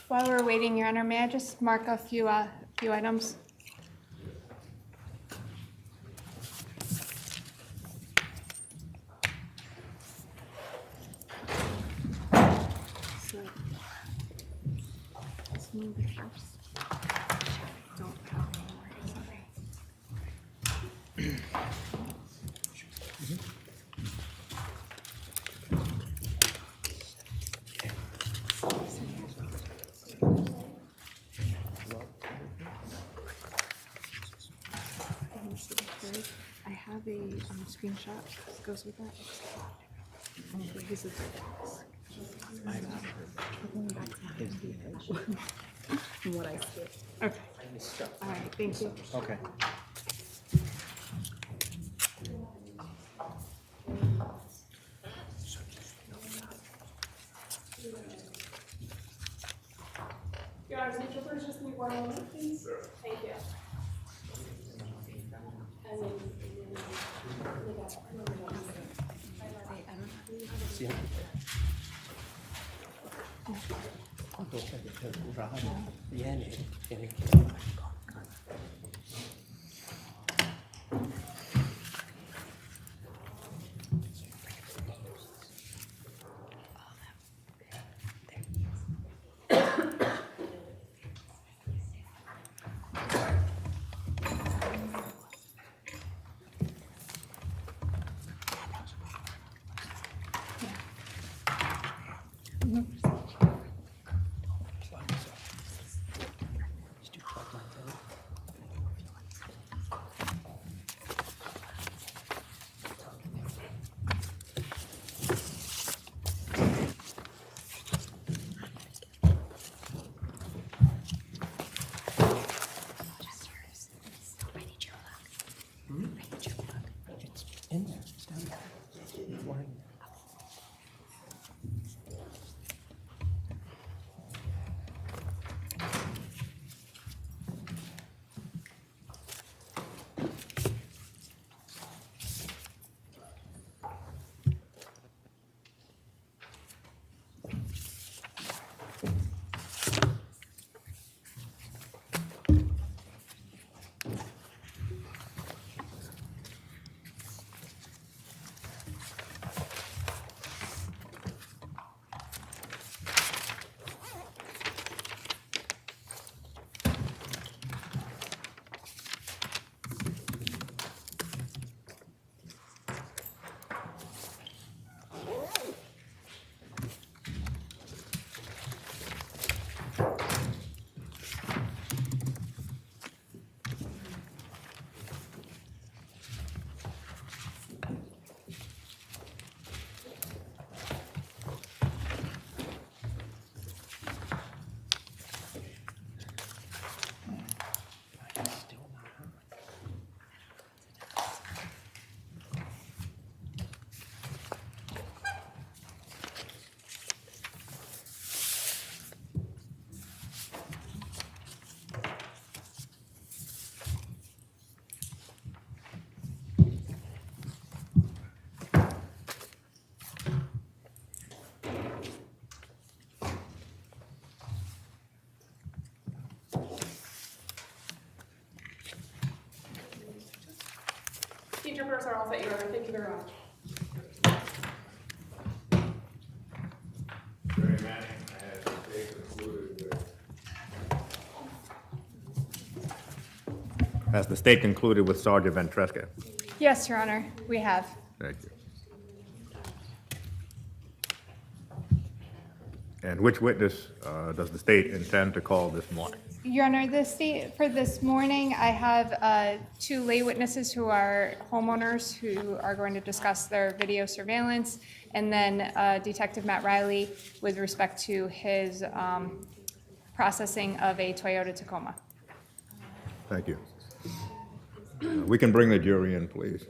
While we're waiting, Your Honor, may I just mark a few items? Let's move the house. Don't have any more, sorry. I have a screenshot that goes with that. This is what I skipped. Okay. All right, thank you. Okay. Your Honor, could you please just leave 1 moment, please? Sure. Thank you. In there, it's down there. It's lying there. Interpreters are all set, Your Honor. Thank you very much. Very many. I had to take concluded with. Has the state concluded with Sergeant Ventresca? Yes, Your Honor, we have. Thank you. And which witness does the state intend to call this morning? Your Honor, the state, for this morning, I have 2 lay witnesses who are homeowners who are going to discuss their video surveillance, and then Detective Matt Riley with respect to his processing of a Toyota Tacoma. Thank you. We can bring the jury in, please.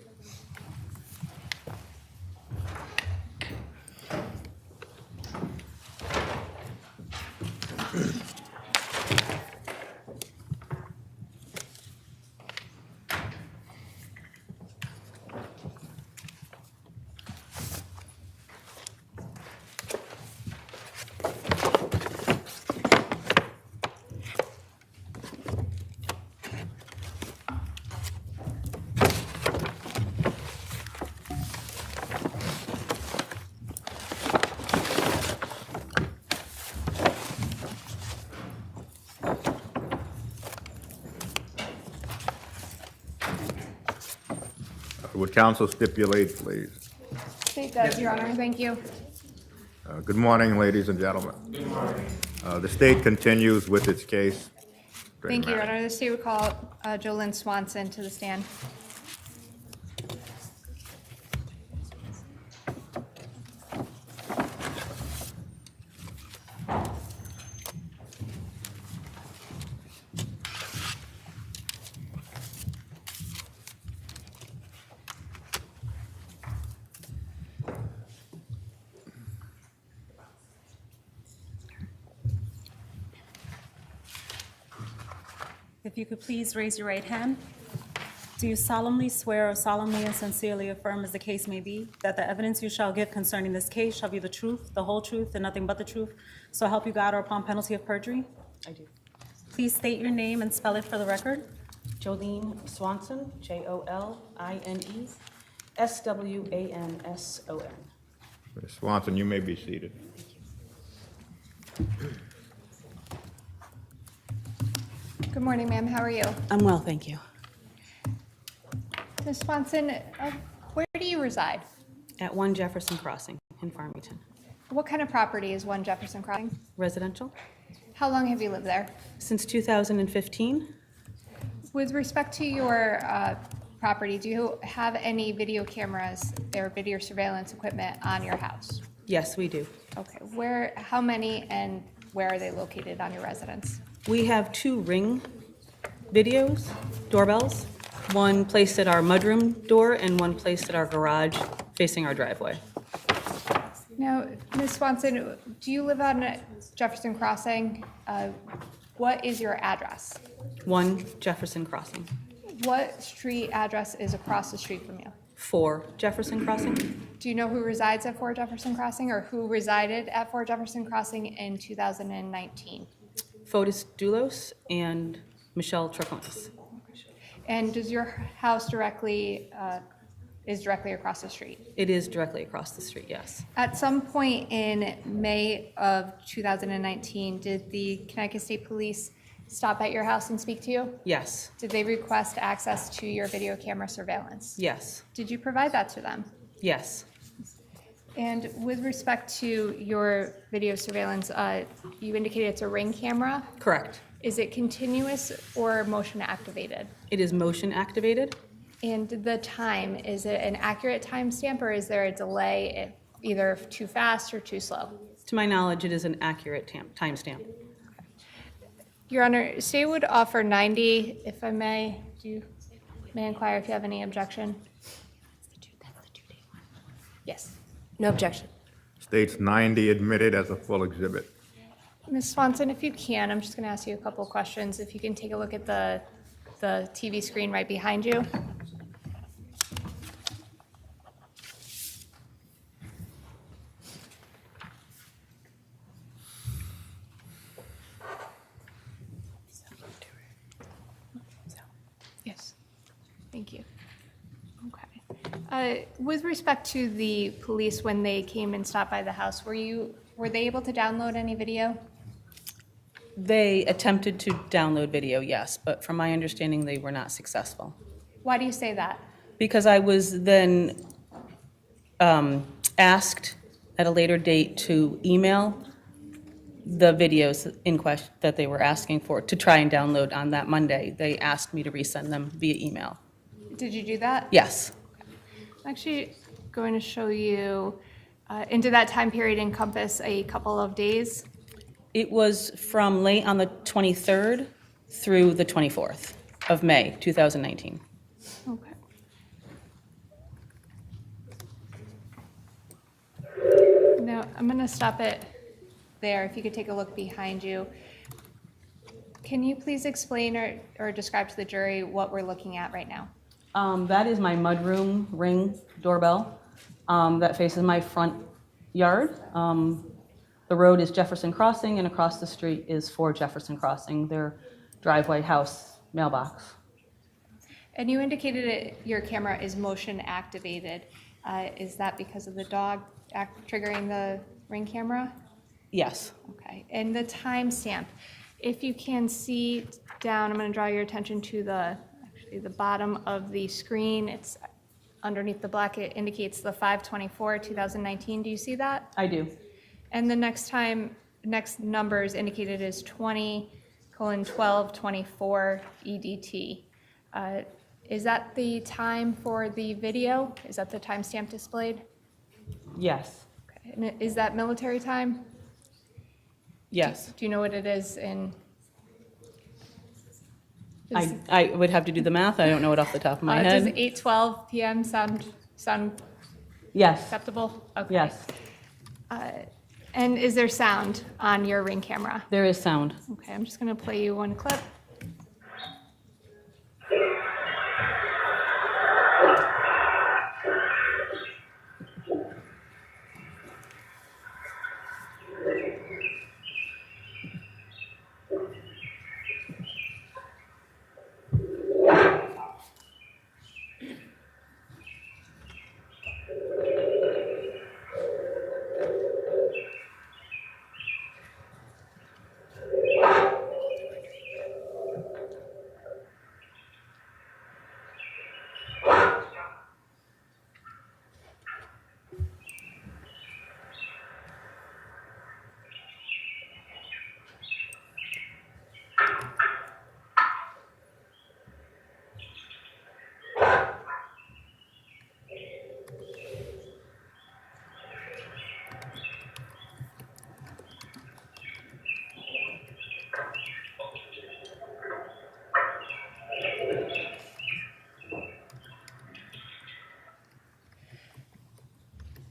Would counsel stipulate, please? State does, Your Honor. Thank you. Good morning, ladies and gentlemen. Good morning. The state continues with its case. Thank you, Your Honor. The state would call Jolynn Swanson to the stand. If you could please raise your right hand. Do you solemnly swear or solemnly and sincerely affirm, as the case may be, that the evidence you shall give concerning this case shall be the truth, the whole truth, and nothing but the truth, so help you God, or upon penalty of perjury? I do. Please state your name and spell it for the record. Jolene Swanson, Joline Swanson. Ms. Swanson, you may be seated. Good morning, ma'am. How are you? I'm well, thank you. Ms. Swanson, where do you reside? At 1 Jefferson Crossing in Farmington. What kind of property is 1 Jefferson Crossing? Residential? How long have you lived there? Since 2015? With respect to your property, do you have any video cameras or video surveillance equipment on your house? Yes, we do. Okay, how many and where are they located on your residence? We have 2 Ring videos, doorbells, one placed at our mudroom door and one placed at our garage facing our driveway. Now, Ms. Swanson, do you live on Jefferson Crossing? What is your address? 1 Jefferson Crossing. What street address is across the street from you? 4 Jefferson Crossing. Do you know who resides at 4 Jefferson Crossing or who resided at 4 Jefferson Crossing in 2019? Fotis Dulos and Michelle Troconis. And does your house is directly across the street? It is directly across the street, yes. At some point in May of 2019, did the Connecticut State Police stop at your house and speak to you? Yes, Did they request access to your video camera surveillance? yes, Did you provide that to them? yes. And with respect to your video surveillance, you indicated it's a Ring camera. Correct. Is it continuous or motion activated? It is motion activated. And the time, is it an accurate timestamp or is there a delay, either too fast or too slow? To my knowledge, it is an accurate timestamp. Your Honor, state would offer 90, if I may. May I inquire if you have any objection? Yes. No objection. States 90 admitted as a full exhibit. Ms. Swanson, if you can, I'm just going to ask you a couple of questions. If you can take a look at the TV screen right behind you. Yes. Thank you. Okay. With respect to the police, when they came and stopped by the house, were they able to download any video? They attempted to download video, yes, but from my understanding, they were not successful. Why do you say that? Because I was then asked at a later date to email the videos in question that they were asking for to try and download on that Monday. They asked me to resend them via email. Did you do that? Yes, I'm actually going to show you, and did that time period encompass a couple of days? it was from late on the 23rd through the 24th of May, 2019. Okay. Now, I'm going to stop it there. If you could take a look behind you. Can you please explain or describe to the jury what we're looking at right now? That is my mudroom Ring doorbell that faces my front yard. The road is Jefferson Crossing, and across the street is 4 Jefferson Crossing, their driveway, house, mailbox. And you indicated your camera is motion activated. Is that because of the dog triggering the Ring camera? Yes. Okay. And the timestamp, if you can see down, I'm going to draw your attention to the bottom of the screen. It's underneath the black, it indicates the 5/24/2019. Do you see that? I do. And the next numbers indicated is 20:12:24 EDT. Is that the time for the video? Is that the timestamp displayed? Yes. Okay. And is that military time? Yes. Do you know what it is in? I would have to do the math. I don't know it off the top of my Does head. 8:12 p.m. sound Yes. acceptable? Okay. Yes. And is there sound on your Ring camera? There is sound. Okay, I'm just going to play you one clip.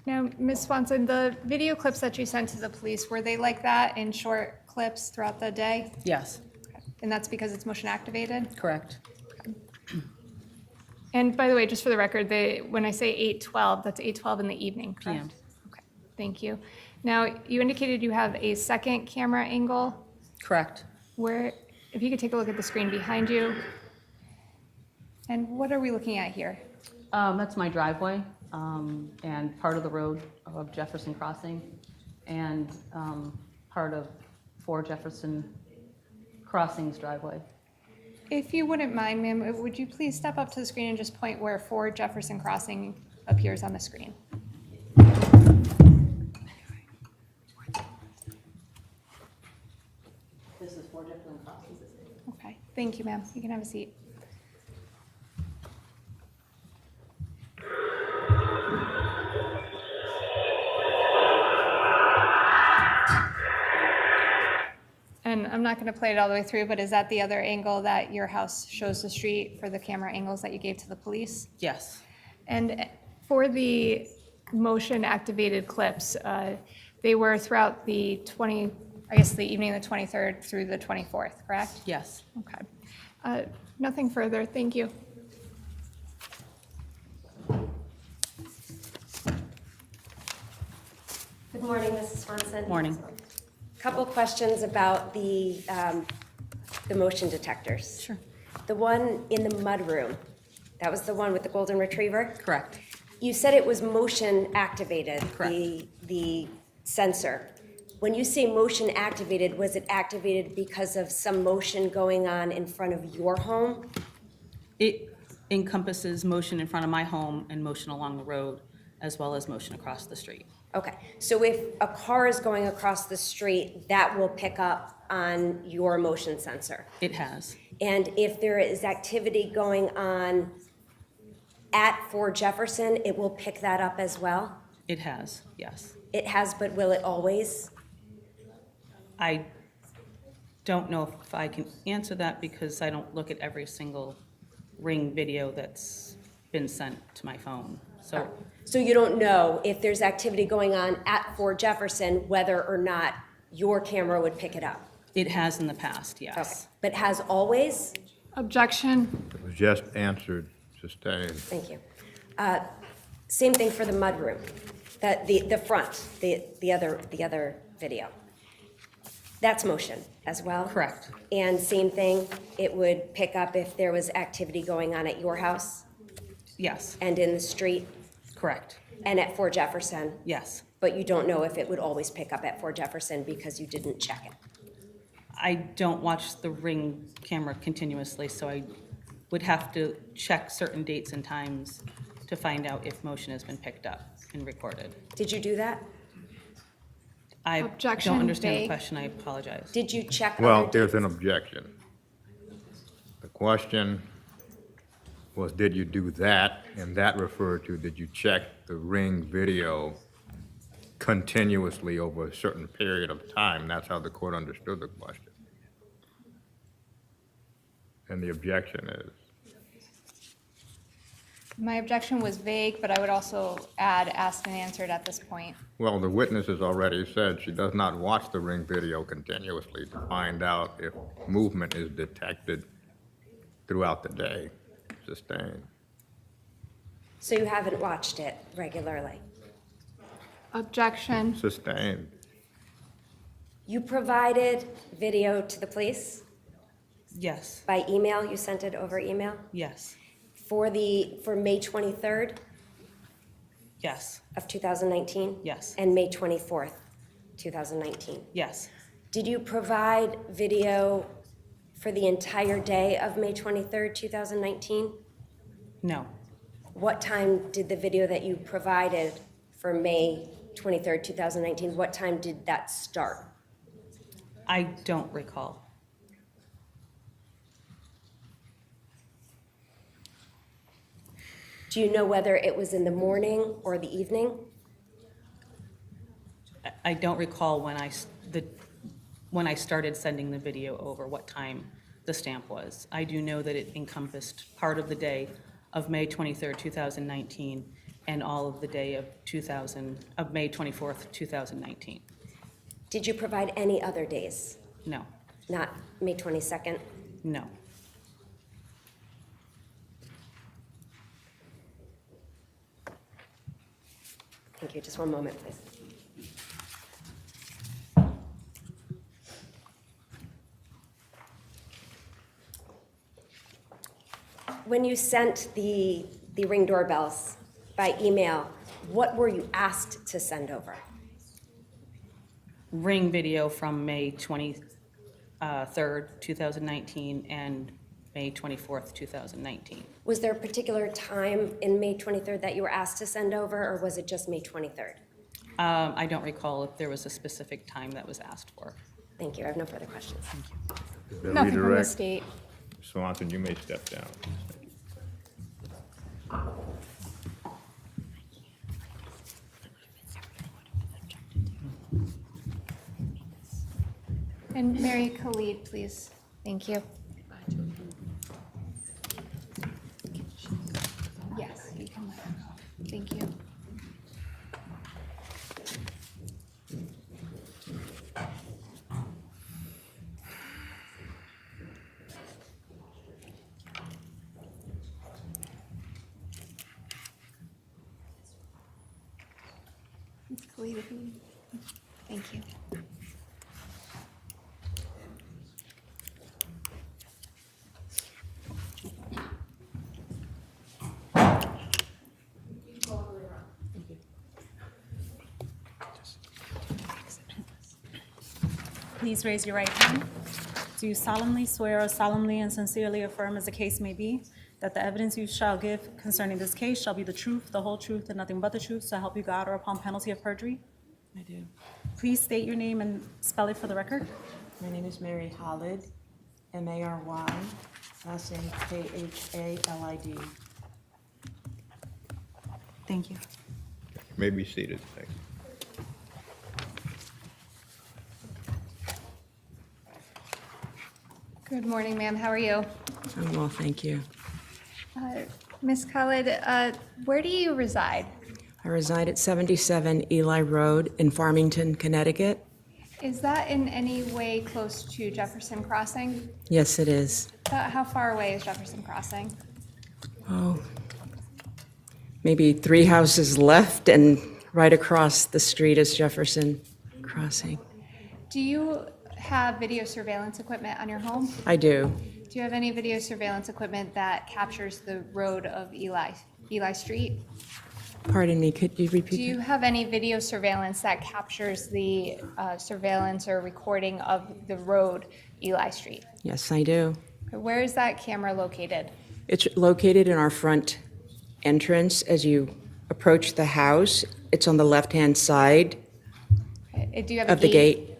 Now, Ms. Swanson, the video clips that you sent to the police, were they like that in short clips throughout the day? Yes. And that's because it's motion activated? Correct. And by the way, just for the record, when I say 8:12, that's 8:12 in the evening, correct? PM. Okay, thank you. Now, you indicated you have a second camera angle Correct. where, if you could take a look at the screen behind you. And what are we looking at here? That's my driveway and part of the road of Jefferson Crossing and part of 4 Jefferson Crossings driveway. If you wouldn't mind, ma'am, would you please step up to the screen and just point where 4 Jefferson Crossing appears on the screen? This is 4 Jefferson Crossings. Okay, thank you, ma'am. You can have a seat. And I'm not going to play it all the way through, but is that the other angle that your house shows the street for the camera angles that you gave to the police? Yes. And for the motion-activated clips, they were throughout the the evening of the 23rd through the 24th, correct? Yes. Okay. Nothing further. Thank you. Good morning, Mrs. Swanson. Morning. Couple questions about the motion detectors. Sure. The one in the mudroom, that was the one with the golden retriever? Correct. You said it was motion activated, Correct. the sensor. When you say motion activated, was it activated because of some motion going on in front of your home? It encompasses motion in front of my home and motion along the road, as well as motion across the street. Okay, so if a car is going across the street, that will pick up on your motion sensor? It has. And if there is activity going on at 4 Jefferson, it will pick that up as well? It has, yes. It has, but will it always? I don't know if I can answer that because I don't look at every single Ring video that's been sent to my phone. So you don't know if there's activity going on at 4 Jefferson, whether or not your camera would pick it up? It has in the past, Okay, yes. but has always? Objection. It was just answered, sustained. Thank you. Same thing for the mudroom, the front, the other video. That's motion as well? Correct. And same thing, it would pick up if there was activity going on at your house Yes, and in the street correct. and at 4 Jefferson? Yes. But you don't know if it would always pick up at 4 Jefferson because you didn't check it? I don't watch the Ring camera continuously, so I would have to check certain dates and times to find out if motion has been picked up and recorded. Did you do that? I Objection, don't understand the vague. question, I apologize. Did you check? Well, other there's dates? an objection. The question was, did you do that? And that referred to, did you check the Ring video continuously over a certain period of time? That's how the court understood the question. And the objection is, My objection was vague, but I would also add asked and answered at this point. well, the witness has already said she does not watch the Ring video continuously to find out if movement is detected throughout the day, sustained. So you haven't watched it regularly? Objection. Sustained. You provided video to the police Yes, by email? You sent it over email? yes, For May 23rd yes, of 2019? Yes. And May 24th, 2019? yes. Did you provide video for the entire day of May 23rd, 2019? No, What time did the video that you provided for May 23rd, 2019, what time did that start? I don't recall. Do you know whether it was in the morning or the evening? I don't recall when I started sending the video over, what time the stamp was. I do know that it encompassed part of the day of May 23rd, 2019, and all of the day of May 24th, 2019. Did you provide any other days? No, Not May 22nd? no. Thank you, just one moment, please. When you sent the Ring doorbells by email, what were you asked to send over? Ring video from May 23rd, 2019, and May 24th, 2019. Was there a particular time in May 23rd that you were asked to send over, or was it just May 23rd? I don't recall if there was a specific time that was asked for. Thank you, I have no further questions. Is there Nothing from the redirect? state. Swanson, you may step down. And Mary Khalid, please. Thank you. Yes, you can let her go. Thank you. Ms. Khalid, if you- thank you. Please raise your right hand. Do you solemnly swear or solemnly and sincerely affirm, as the case may be, that the evidence you shall give concerning this case shall be the truth, the whole truth, and nothing but the truth, so help you God, or upon penalty of perjury? I do. Please state your name and spell it for the record. My name is Mary Khalid, M-A-R-Y, last name K-H-A-L-I-D. Thank you. May be seated. Thank you. Good morning, ma'am. How are you? I'm well, thank you. Ms. Khalid, where do you reside? I reside at 77 Eli Road in Farmington, Connecticut. Is that in any way close to Jefferson Crossing? Yes, it is. How far away is Jefferson Crossing? Oh, maybe 3 houses left, and right across the street is Jefferson Crossing. Do you have video surveillance equipment on your home? I do. Do you have any video surveillance equipment that captures the road of Eli Street? Pardon me, could you Do repeat you that? have any video surveillance that captures the surveillance or recording of the road Eli Street? Yes, I do. Where is that camera located? It's located in our front entrance as you approach the house. It's on the left-hand side Okay. Do you have a of the gate.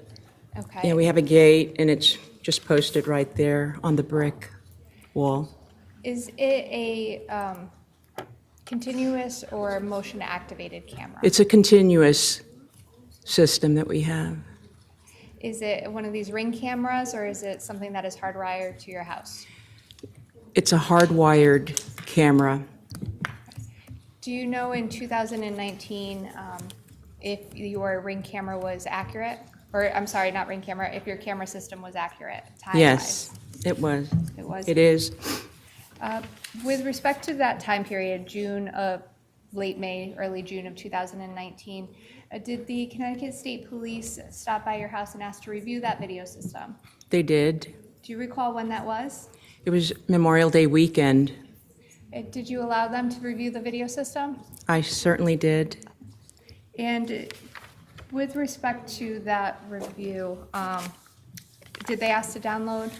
Okay. Yeah, we have a gate, and it's just posted right there on the brick wall. Is it a continuous or motion-activated camera? It's a continuous system that we have. Is it one of these Ring cameras, or is it something that is hardwired to your house? It's a hardwired camera. Do you know in 2019 if your Ring camera was accurate? Or, I'm sorry, not Ring camera, if your camera system was accurate time-wise? Yes, it was. It was? It is. With respect to that time period, June of, late May, early June of 2019, did the Connecticut State Police stop by your house and ask to review that video system? They did. Do you recall when that was? It was Memorial Day weekend. Did you allow them to review the video system? I certainly did. And with respect to that review, did they ask to download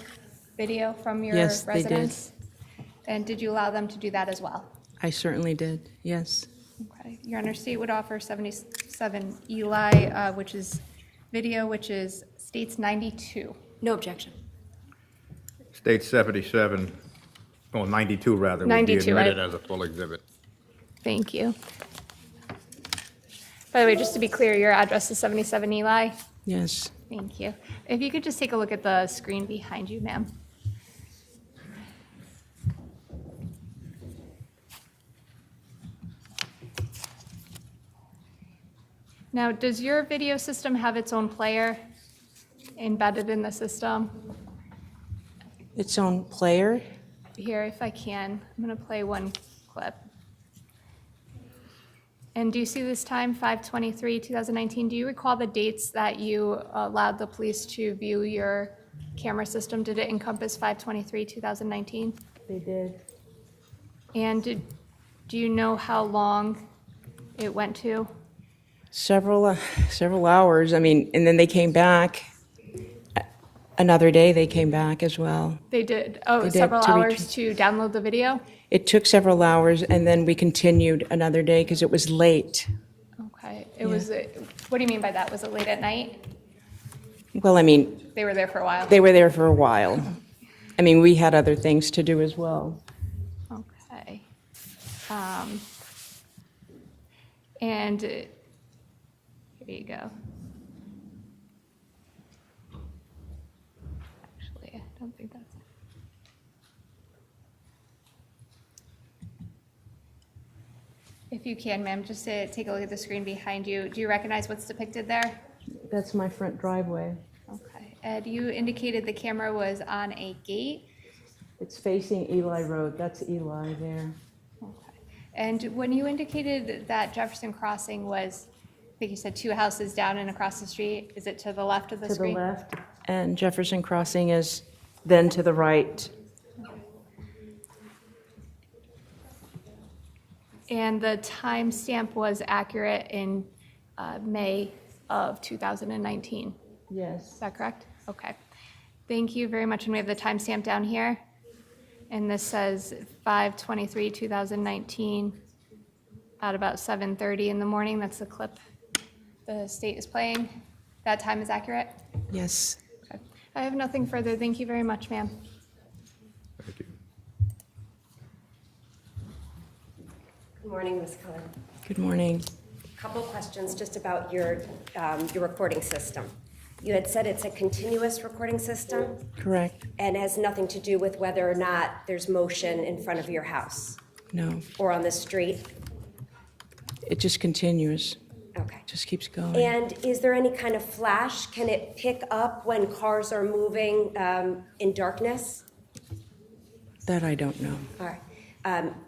video from your Yes, they did. residence? And did you allow them to do that as well? I certainly did, yes. Okay. Your Honor, state would offer 77 Eli, which is video, which is states 92. No objection. State 77, well, 92 rather, would be 92, admitted right. as a full exhibit. Thank you. By the way, just to be clear, your address is 77 Eli? Yes. Thank you. If you could just take a look at the screen behind you, ma'am. Now, does your video system have its own player embedded in the system? Its own player? Here, if I can, I'm going to play one clip. And do you see this time, 5/23/2019? Do you recall the dates that you allowed the police to view your camera system? Did it encompass 5/23/2019? They did. And do you know how long it went to? Several hours. I mean, and then they came back. Another day, they came back as well. They did, They did, several to hours to download the video? It took several hours, and then we continued another day because it was late. Okay, it was, what do you mean by that? Was it late at night? Well, I mean, They were there for a while? they were there for a while. I mean, we had other things to do as well. Okay. And here you go. Actually, I don't think that's it. If you can, ma'am, just to take a look at the screen behind you. Do you recognize what's depicted there? That's my front driveway. Okay. Ed, you indicated the camera was on a gate. It's facing Eli Road. That's Eli there. Okay. And when you indicated that Jefferson Crossing was, I think you said 2 houses down and across the street, is it to the left of the To the screen? left, and Jefferson Crossing is then to the right. And the timestamp was accurate in May of 2019. Yes. Is that correct? Okay. Thank you very much. And we have the timestamp down here. And this says 5/23/2019 at about 7:30 in the morning. That's the clip the state is playing. That time is accurate? Yes. Okay. I have nothing further. Thank you very much, ma'am. Thank you. Good morning, Ms. Cullen. Good morning. Couple questions just about your recording system. You had said it's a continuous recording system Correct. and has nothing to do with whether or not there's motion in front of your house No, or on the street? it just continues, Okay. just keeps going. And is there any kind of flash? Can it pick up when cars are moving in darkness? That I don't know. All right.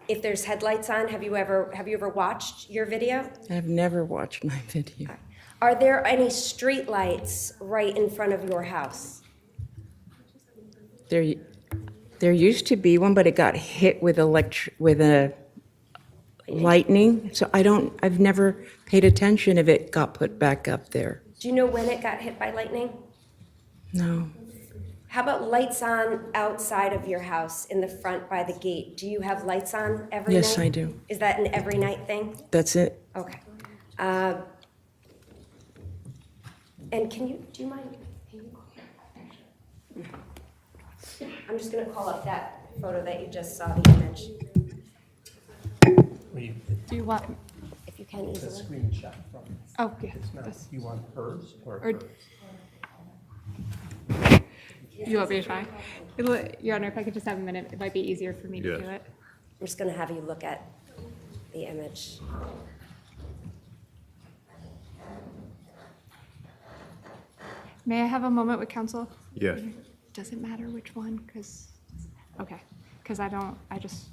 If there's headlights on, have you ever watched your video? I've never watched my video. Are there any street lights right in front of your house? There used to be one, but it got hit with a lightning. So I've never paid attention if it got put back up there. Do you know when it got hit by lightning? No. How about lights on outside of your house in the front by the gate? Do you have lights on every night? Yes, I do. Is that an every night thing? That's it. Okay. And do you mind? I'm just gonna call up that photo that you just saw, the image, Do you want, if you can It's a easily. screenshot from, oh, yeah. it's not, this- you want hers or Or- hers? You want me to try? Your Honor, if I could just have a minute, it might be easier for me to Yes. do it. I'm just gonna have you look at the image. May I have a moment with counsel? Yes. Does it matter which one? Because, okay, because I just.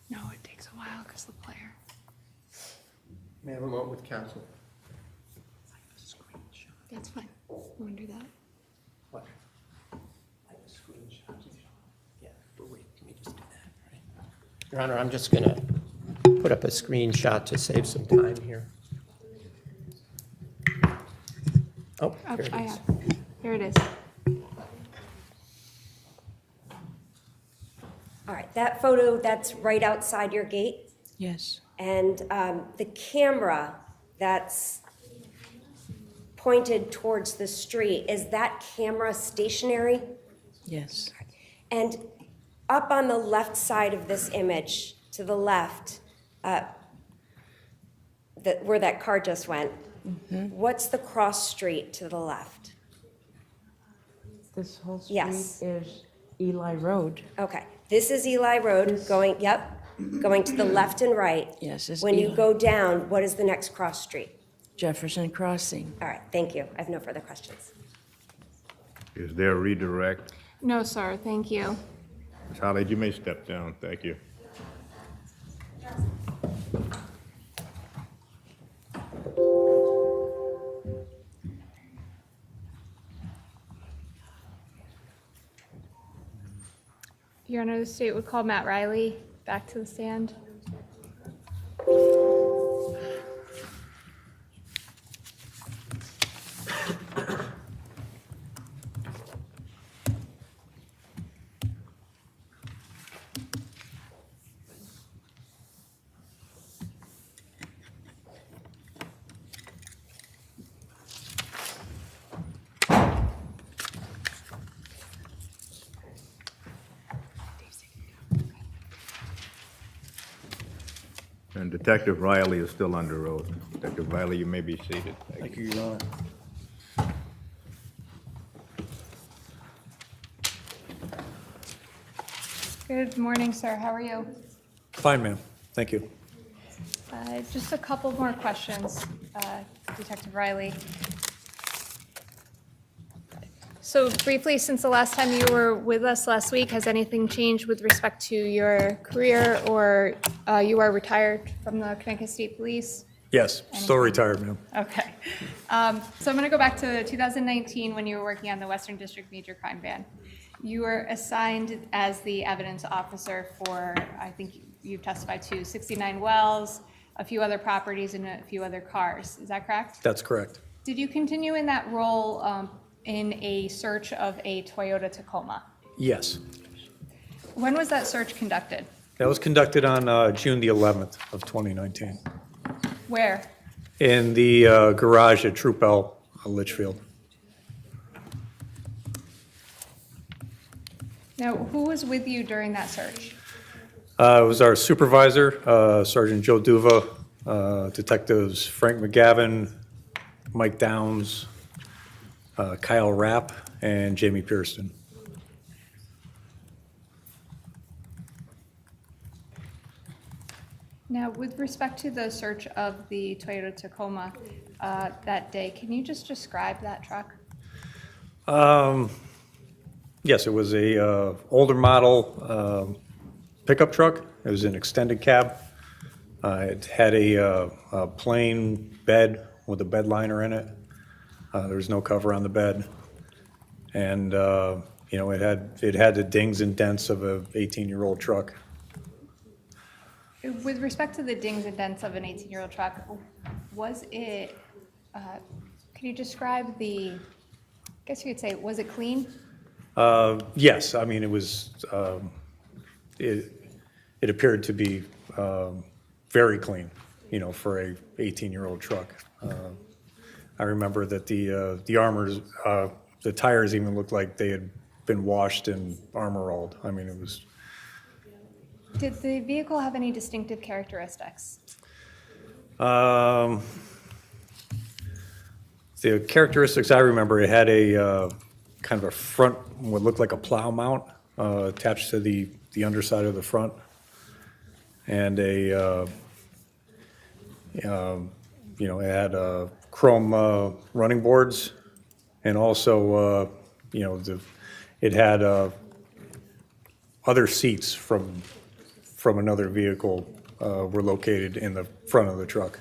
No, it takes a while because the player. May I have a moment with counsel? That's fine. You want to do that? What? Like a screenshot. Yeah, but wait, let me just do that, right? Your Honor, I'm just gonna put up a screenshot to save some time here. Oh, Oh, here it I is. have. Here it is. All right, that photo, that's right outside your gate, Yes. and the camera that's pointed towards the street, is that camera stationary? Yes. And up on the left side of this image, to the left, where that car just went, what's the cross street to the left? This whole street Yes. is Eli Road. Okay, this is Eli Road going to the left and right. Yes, it's When you Eli. go down, what is the next cross street? Jefferson Crossing. All right, thank you. I have no further questions. Is there a redirect? No, sir, thank you. Ms. Holly, you may step down. Thank you. Your Honor, the state would call Matt Riley back to the stand. And Detective Riley is still under oath. Detective Riley, you may be seated. Thank you. Your Honor. Good morning, sir. How are you? Fine, ma'am. Thank you. Just a couple more questions, Detective Riley. So briefly, since the last time you were with us last week, has anything changed with respect to your career, or you are retired from the Connecticut State Police? Yes, still retired, ma'am. Okay. So I'm going to go back to 2019 when you were working on the Western District Major Crime Band. You were assigned as the evidence officer for, I think you've testified to 69 wells, a few other properties, and a few other cars. Is that correct? That's correct. Did you continue in that role in a search of a Toyota Tacoma? Yes. When was that search conducted? That was conducted on June the 11th of 2019 Where? in the garage at Troop L, Litchfield. Now, who was with you during that search? It was our supervisor, Sergeant Joe Duva, detectives Frank McGavin, Mike Downs, Kyle Rapp, and Jamie Pearson. Now, with respect to the search of the Toyota Tacoma that day, can you just describe that truck? Yes, it was a older model pickup truck. It was an extended cab. It had a plain bed with a bed liner in it. There was no cover on the bed. And, it had the dings and dents of a 18-year-old truck. With respect to the dings and dents of an 18-year-old truck, was it, can you describe I guess you could say, was it clean? Yes, I mean, it was, it appeared to be very clean, for a 18-year-old truck. I remember that the armors, the tires even looked like they had been washed and armor-alled. I mean, it was, Did the vehicle have any distinctive characteristics? the characteristics I remember, it had a kind of a front, what looked like a plow mount attached to the underside of the front, and it had chrome running boards, and also, it had other seats from another vehicle were located in the front of the truck.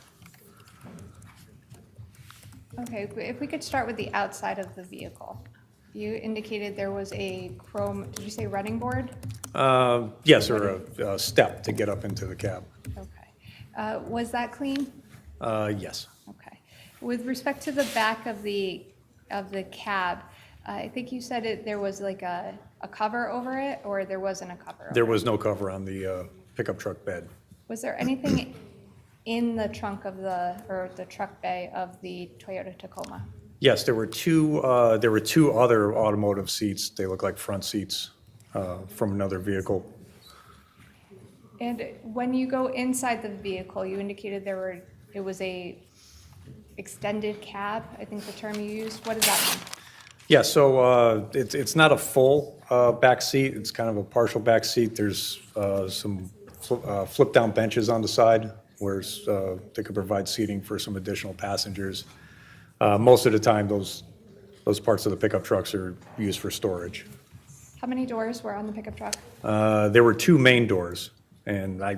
Okay, if we could start with the outside of the vehicle. You indicated there was a chrome, did you say running board? Yes, or a step to get up into the cab. Okay. Was that clean? Yes. Okay. With respect to the back of the cab, I think you said there was like a cover over it, or there wasn't a cover? There over was it? no cover on the pickup truck bed. Was there anything in the trunk of or the truck bay of the Toyota Tacoma? Yes, there were two other automotive seats. They look like front seats from another vehicle. And when you go inside the vehicle, you indicated it was a extended cab, I think the term you used. What does that mean? Yeah, so it's not a full back seat. It's kind of a partial back seat. There's some flip-down benches on the side where they could provide seating for some additional passengers. Most of the time, those parts of the pickup trucks are used for storage. How many doors were on the pickup truck? There were two main doors, and I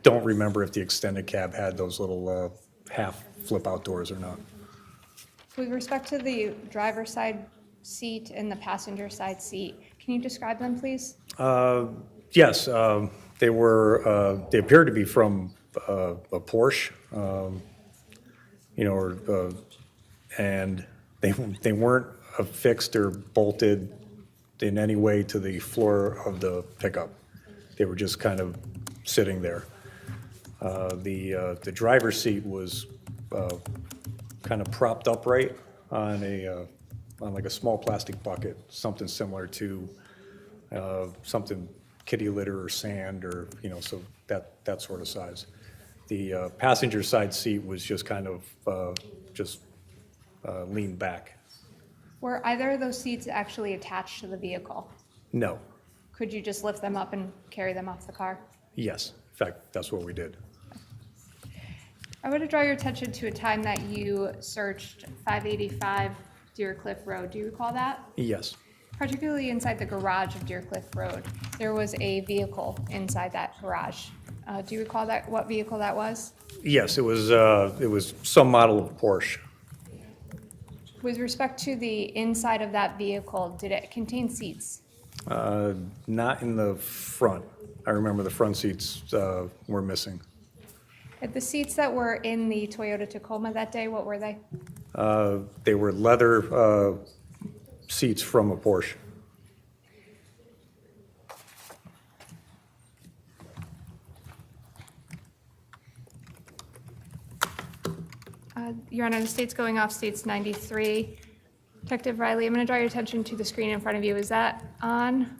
don't remember if the extended cab had those little half flip-out doors or not. With respect to the driver's side seat and the passenger side seat, can you describe them, please? Yes, they appeared to be from a Porsche, and they weren't affixed or bolted in any way to the floor of the pickup. They were just kind of sitting there. The driver's seat was kind of propped upright on like a small plastic bucket, something similar to something kitty litter or sand, or so that sort of size. The passenger side seat was just kind of leaned back. Were either of those seats actually attached to the vehicle? No. Could you just lift them up and carry them off the car? Yes. In fact, that's what we did. I want to draw your attention to a time that you searched 585 Deer Cliff Road. Do you recall that? Yes. Particularly inside the garage of Deer Cliff Road, there was a vehicle inside that garage. Do you recall what vehicle that was? Yes, it was some model of Porsche. With respect to the inside of that vehicle, did it contain seats? Not in the front. I remember the front seats were missing. The seats that were in the Toyota Tacoma that day, what were they? They were leather seats from a Porsche. Your Honor, the state's going off states 93. Detective Riley, I'm going to draw your attention to the screen in front of you. Is that on?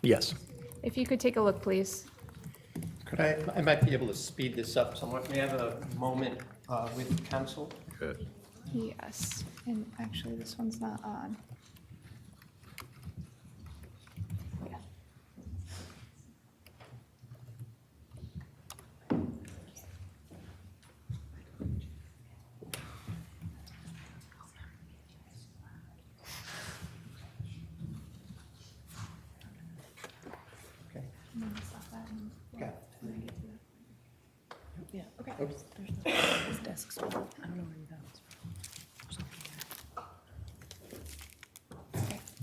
Yes. If you could take a look, please. Could I might be able to speed this up somewhat. May I have a moment with counsel? Good. Yes, and actually this one's not on. Yeah. Okay,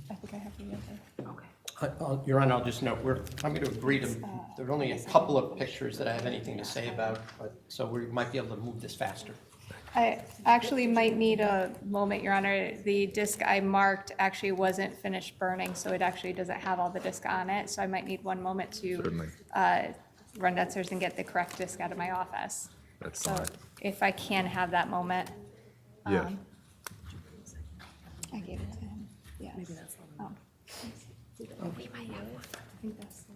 I think I have the other. Your Honor, I'll just note, I'm going to agree to, there are only a couple of pictures that I have anything to say about, but, so we might be able to move this faster. I actually might need a moment, Your Honor. The disc I marked actually wasn't finished burning, so it actually doesn't have all the disc on it. So I might need one moment to Certainly. run downstairs and get the correct disc out of my office. That's So fine. if I can have that moment. Yes. I gave it to him. Yes. Maybe that's the one. We might have one. I think that's the,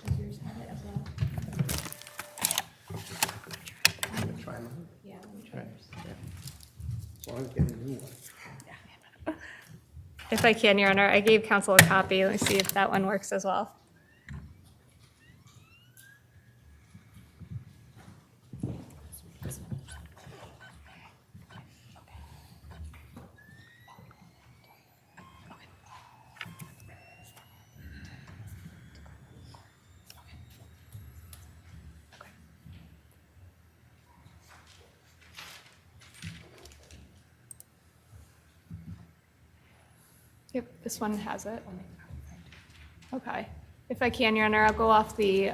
does yours have it as well? I'm going to try mine. Yeah, let me try yours. As long as I get a new one. If I can, Your Honor, I gave counsel a copy. Let me see if that one works as well. Yep, this one has it. Okay. If I can, Your Honor, I'll go off the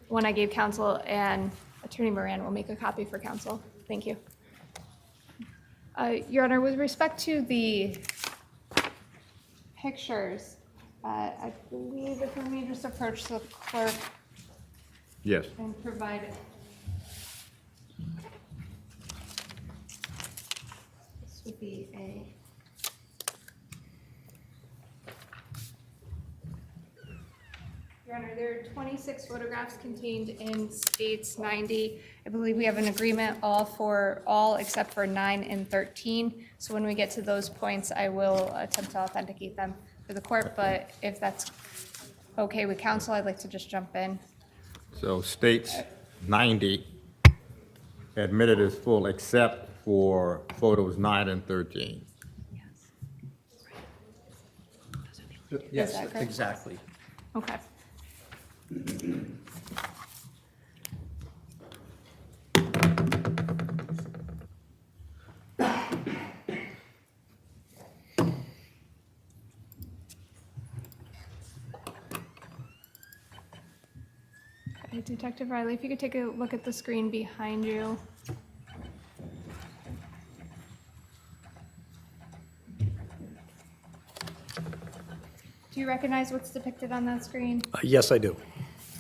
one I gave counsel, and Attorney Moran will make a copy for counsel. Thank you. Your Honor, with respect to the pictures, I believe if we just approach the clerk Yes. and provide it. This would be a. Your Honor, there are 26 photographs contained in States 90. I believe we have an agreement for all except for 9 and 13. So when we get to those points, I will attempt to authenticate them for the court. But if that's okay with counsel, I'd like to just jump in. So states 90 admitted as full except for photos 9 and 13. Yes, that correct? exactly. Okay. Okay, Detective Riley, if you could take a look at the screen behind you. Do you recognize what's depicted on that screen? Yes, I do.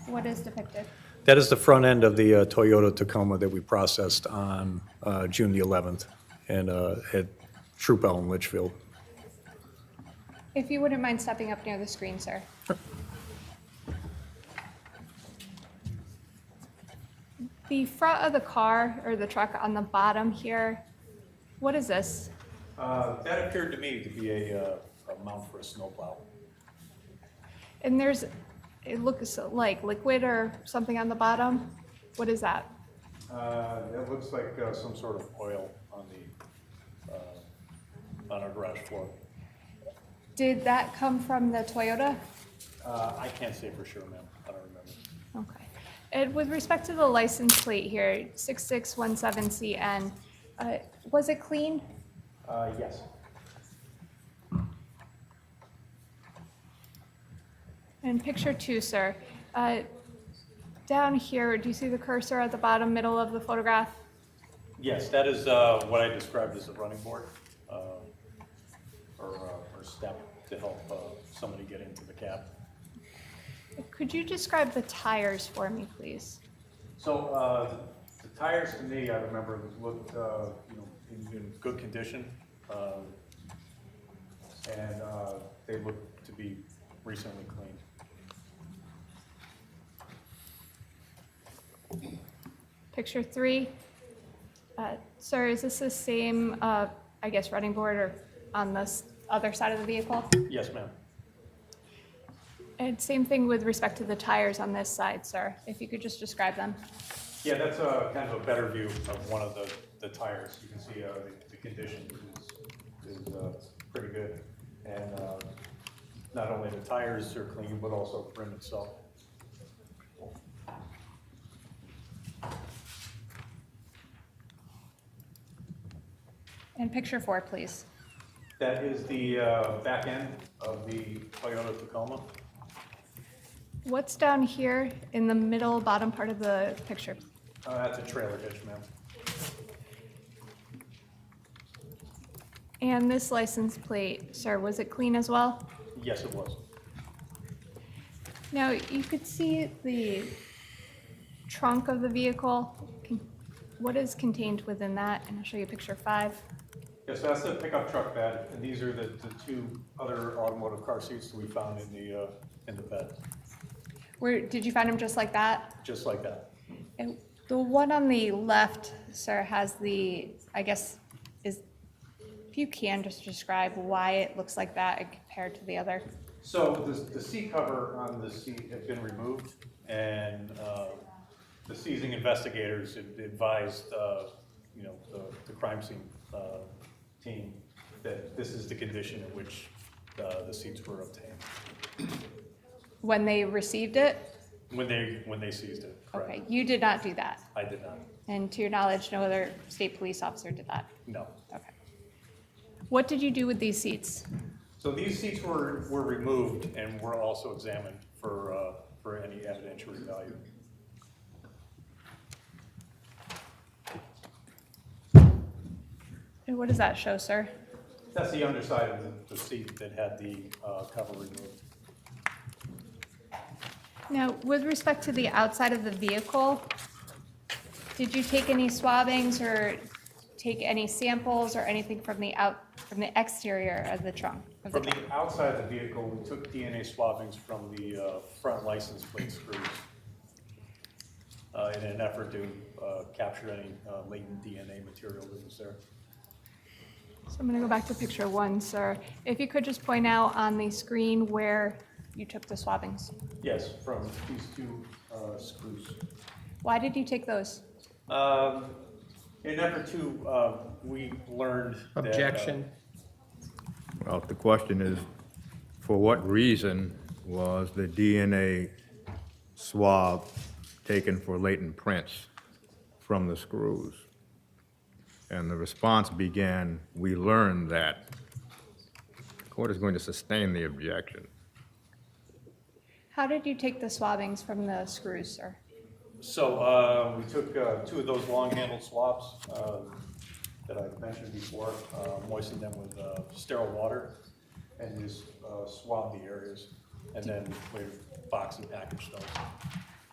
What is depicted? That is the front end of the Toyota Tacoma that we processed on June the 11th and at Troop L in Litchfield. If you wouldn't mind stepping up near the screen, sir. The front of the car or the truck on the bottom here, what is this? That appeared to me to be a mount for a snowplow. And there's, it looks like liquid or something on the bottom. What is that? It looks like some sort of oil on our garage floor. Did that come from the Toyota? I can't say for sure, ma'am. I don't remember. Okay. And with respect to the license plate here, 6617CN, was it clean? Yes. And picture 2, sir. Down here, do you see the cursor at the bottom middle of the photograph? Yes, that is what I described as a running board or step to help somebody get into the cab. Could you describe the tires for me, please? So the tires to me, I remember, looked in good condition, and they looked to be recently cleaned. Picture 3. Sir, is this the same, I guess, running board or on this other side of the vehicle? Yes, ma'am. And same thing with respect to the tires on this side, sir, if you could just describe them. Yeah, that's kind of a better view of one of the tires. You can see the condition is pretty good. And not only the tires are clean, but also the rim itself. And picture 4, please. That is the back end of the Toyota Tacoma. What's down here in the middle bottom part of the picture? That's a trailer hitch, ma'am. And this license plate, sir, was it clean as well? Yes, it was. Now, you could see the trunk of the vehicle. What is contained within that? And I'll show you picture 5. Yes, so that's the pickup truck bed, and these are the 2 other automotive car seats that we found in the bed, Did you find them just like that? just like that. And the one on the left, sir, has if you can just describe why it looks like that compared to the other. So the seat cover on the seat had been removed, and the seizing investigators had advised, the crime scene team that this is the condition in which the seats were obtained. When they received it? When they seized it, correct. Okay, you did not do that. I did not. And to your knowledge, no other state police officer did that? No. Okay. What did you do with these seats? So these seats were removed and were also examined for any evidentiary value. And what does that show, sir? That's the underside of the seat that had the cover removed. Now, with respect to the outside of the vehicle, did you take any swabbings or take any samples or anything from the exterior of the trunk? From the outside of the vehicle, we took DNA swabbings from the front license plate screws in an effort to capture any latent DNA material that was there. So I'm going to go back to picture 1, sir. If you could just point out on the screen where you took the swabbings. Yes, from these 2 screws. Why did you take those? In an effort to, we learned that... Objection. Well, the question is, for what reason was the DNA swab taken for latent prints from the screws? And the response began, we learned that. The court is going to sustain the objection. How did you take the swabbings from the screws, sir? So we took 2 of those long-handled swabs that I mentioned before, moistened them with sterile water, and just swabbed the areas, and then later box and package those.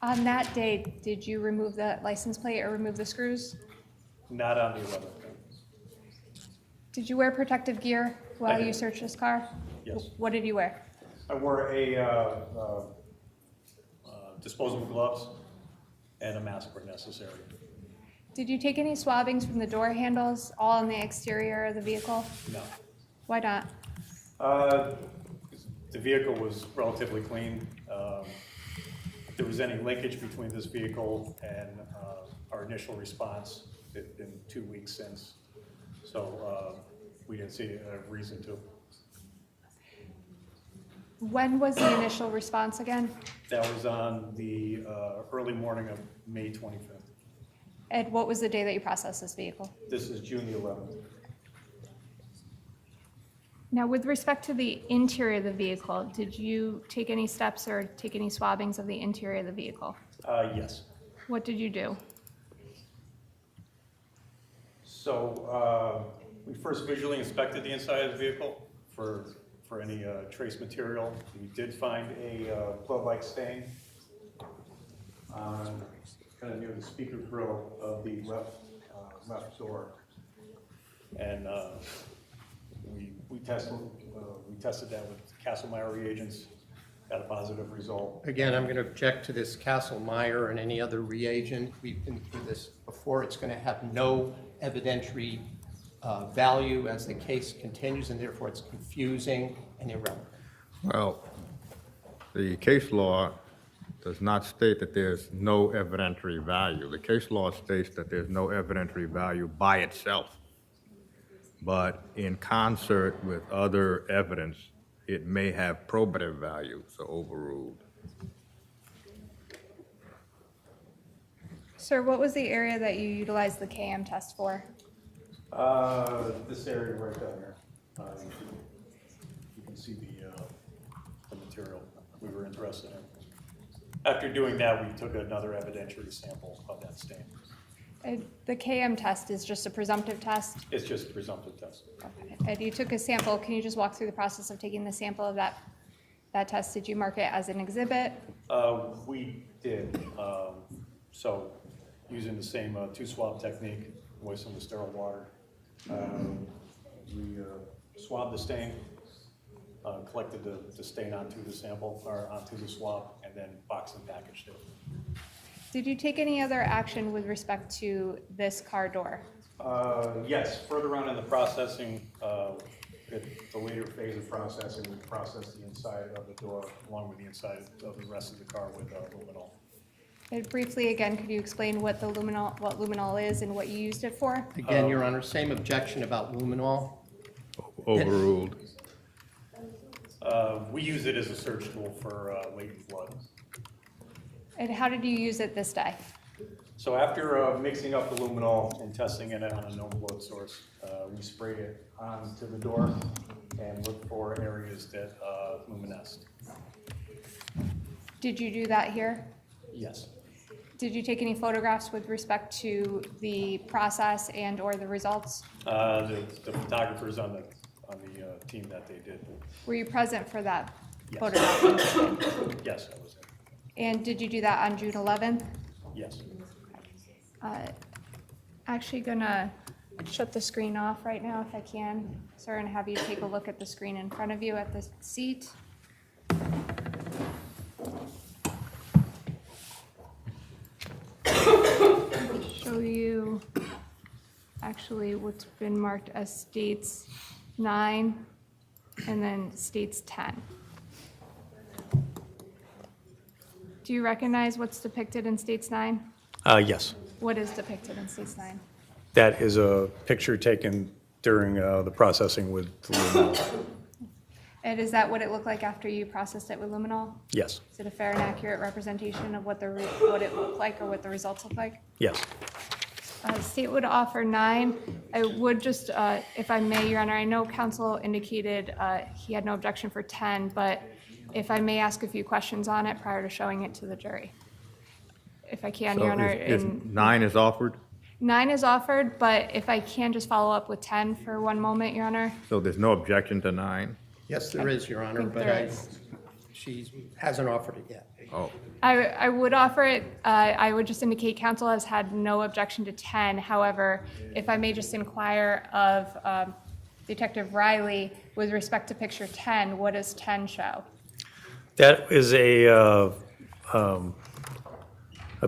On that day, did you remove the license plate or remove the screws? Not on the 11th. Did you wear protective gear while did. you searched this car? Yes. What did you wear? I wore a disposable gloves and a mask where necessary. Did you take any swabbings from the door handles, all on the exterior of the vehicle? No. Why not? The vehicle was relatively clean. If there was any linkage between this vehicle and our initial response, it's been 2 weeks since. So we didn't see a reason to. When was the initial response again? That was on the early morning of May 25th. And what was the day that you processed this vehicle? This is June the 11th. Now, with respect to the interior of the vehicle, did you take any steps or take any swabbings of the interior of the vehicle? Yes. What did you do? So we first visually inspected the inside of the vehicle for any trace material. We did find a blood-like stain kind of near the speaker grill of the left door, and we tested that with Kastle-Meyer reagents. Got a positive result. Again, I'm going to object to this Kastle-Meyer and any other reagent. We've been through this before. It's going to have no evidentiary value as the case continues, and therefore it's confusing and irrelevant. Well, the case law does not state that there's no evidentiary value. The case law states that there's no evidentiary value by itself. But in concert with other evidence, it may have probative value, so overruled. Sir, what was the area that you utilized the KM test for? This area right down here. You can see the material we were interested in. After doing that, we took another evidentiary sample of that stain. The KM test is just a presumptive test. It's just a presumptive test. And you took a sample. Can you just walk through the process of taking the sample of that test? Did you mark it as an exhibit? We did. So using the same two swab technique, moisten with sterile water. We swabbed the stain, collected the stain onto the sample, or onto the swab, and then boxed and packaged it. Did you take any other action with respect to this car door? Yes, further on in the processing, at the later phase of processing, we processed the inside of the door along with the inside of the rest of the car with luminol. And briefly, again, could you explain what luminol is and what you used it for? Again, Your Honor, same objection about luminol. Overruled. We use it as a search tool for latent blood. And how did you use it this day? So after mixing up the luminol and testing it on a known blood source, we sprayed it onto the door and looked for areas that luminesced. Did you do that here? Yes. Did you take any photographs with respect to the process and or the results? The photographers on the team that they did. Were you present for that Yes. photograph? Yes, I was there. And did you do that on June 11th? Yes. Actually gonna shut the screen off right now if I can, sir, and have you take a look at the screen in front of you at the seat. Show you actually what's been marked as states 9 and then states 10. Do you recognize what's depicted in states 9? Yes. What is depicted in states 9? That is a picture taken during the processing with the luminol. And is that what it looked like after you processed it with luminol? Yes. Is it a fair and accurate representation of what what it looked like or what the results look like? Yes. State would offer 9. I would just, if I may, Your Honor, I know counsel indicated he had no objection for 10, but if I may ask a few questions on it prior to showing it to the jury. If I can, So Your Honor. is 9 is offered? 9 is offered, but if I can just follow up with 10 for one moment, Your Honor. So there's no objection to 9? Yes, there is, Your Honor, think but there is. she hasn't offered it yet. Oh, I would offer it, I would just indicate counsel has had no objection to 10. However, if I may just inquire of Detective Riley, with respect to picture 10, what does 10 show? That is a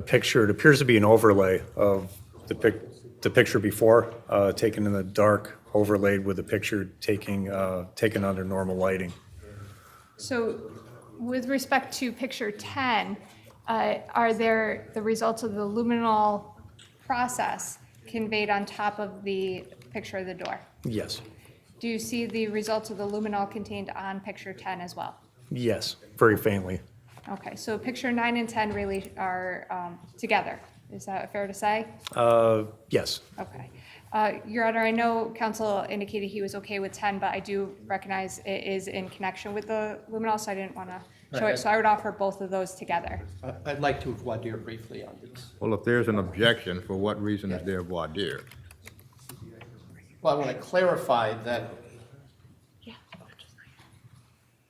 picture. It appears to be an overlay of the picture before, taken in the dark, overlaid with the picture taken under normal lighting. So with respect to picture 10, are there the results of the luminol process conveyed on top of the picture of the door? Yes. Do you see the results of the luminol contained on picture 10 as well? Yes, very faintly. Okay, so picture 9 and 10 really are together. Is that fair to say? Yes. Okay. Your Honor, I know counsel indicated he was okay with 10, but I do recognize it is in connection with the luminol, so I didn't want to show Right. it. So I would offer both of those together. I'd like to voir dire briefly on this. well, if there's an objection, for what reason is there voir dire? Well, I want to clarify that,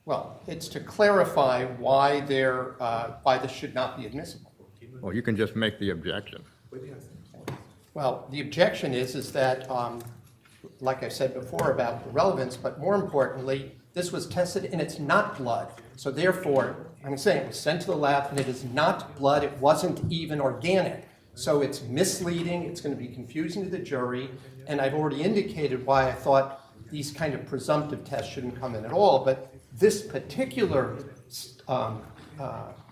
well, it's to clarify why why this should not be admissible. Well, you can just make the objection. Well, the objection is that, like I said before about the relevance, but more importantly, this was tested and it's not blood. So therefore, I'm saying it was sent to the lab and it is not blood. It wasn't even organic. So it's misleading. It's going to be confusing to the jury. And I've already indicated why I thought these kind of presumptive tests shouldn't come in at all. But this particular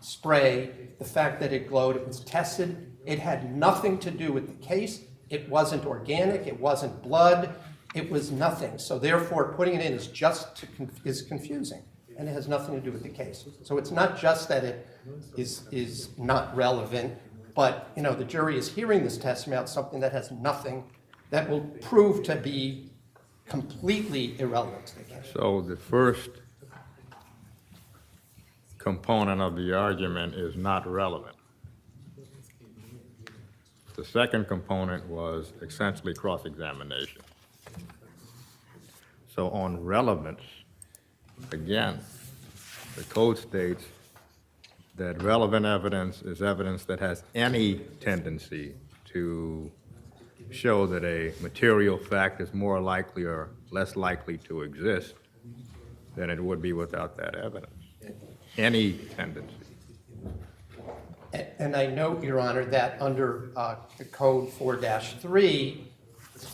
spray, the fact that it glowed, it was tested. It had nothing to do with the case. It wasn't organic. It wasn't blood. It was nothing. So therefore, putting it in is just is confusing, and it has nothing to do with the case. So it's not just that it is not relevant, but the jury is hearing this testimony about something that has nothing that will prove to be completely irrelevant to the case. So the first component of the argument is not relevant. The second component was essentially cross-examination. So on relevance, again, the code states that relevant evidence is evidence that has any tendency to show that a material fact is more likely or less likely to exist than it would be without that evidence. Any tendency. And I note, Your Honor, that under the code 4-3,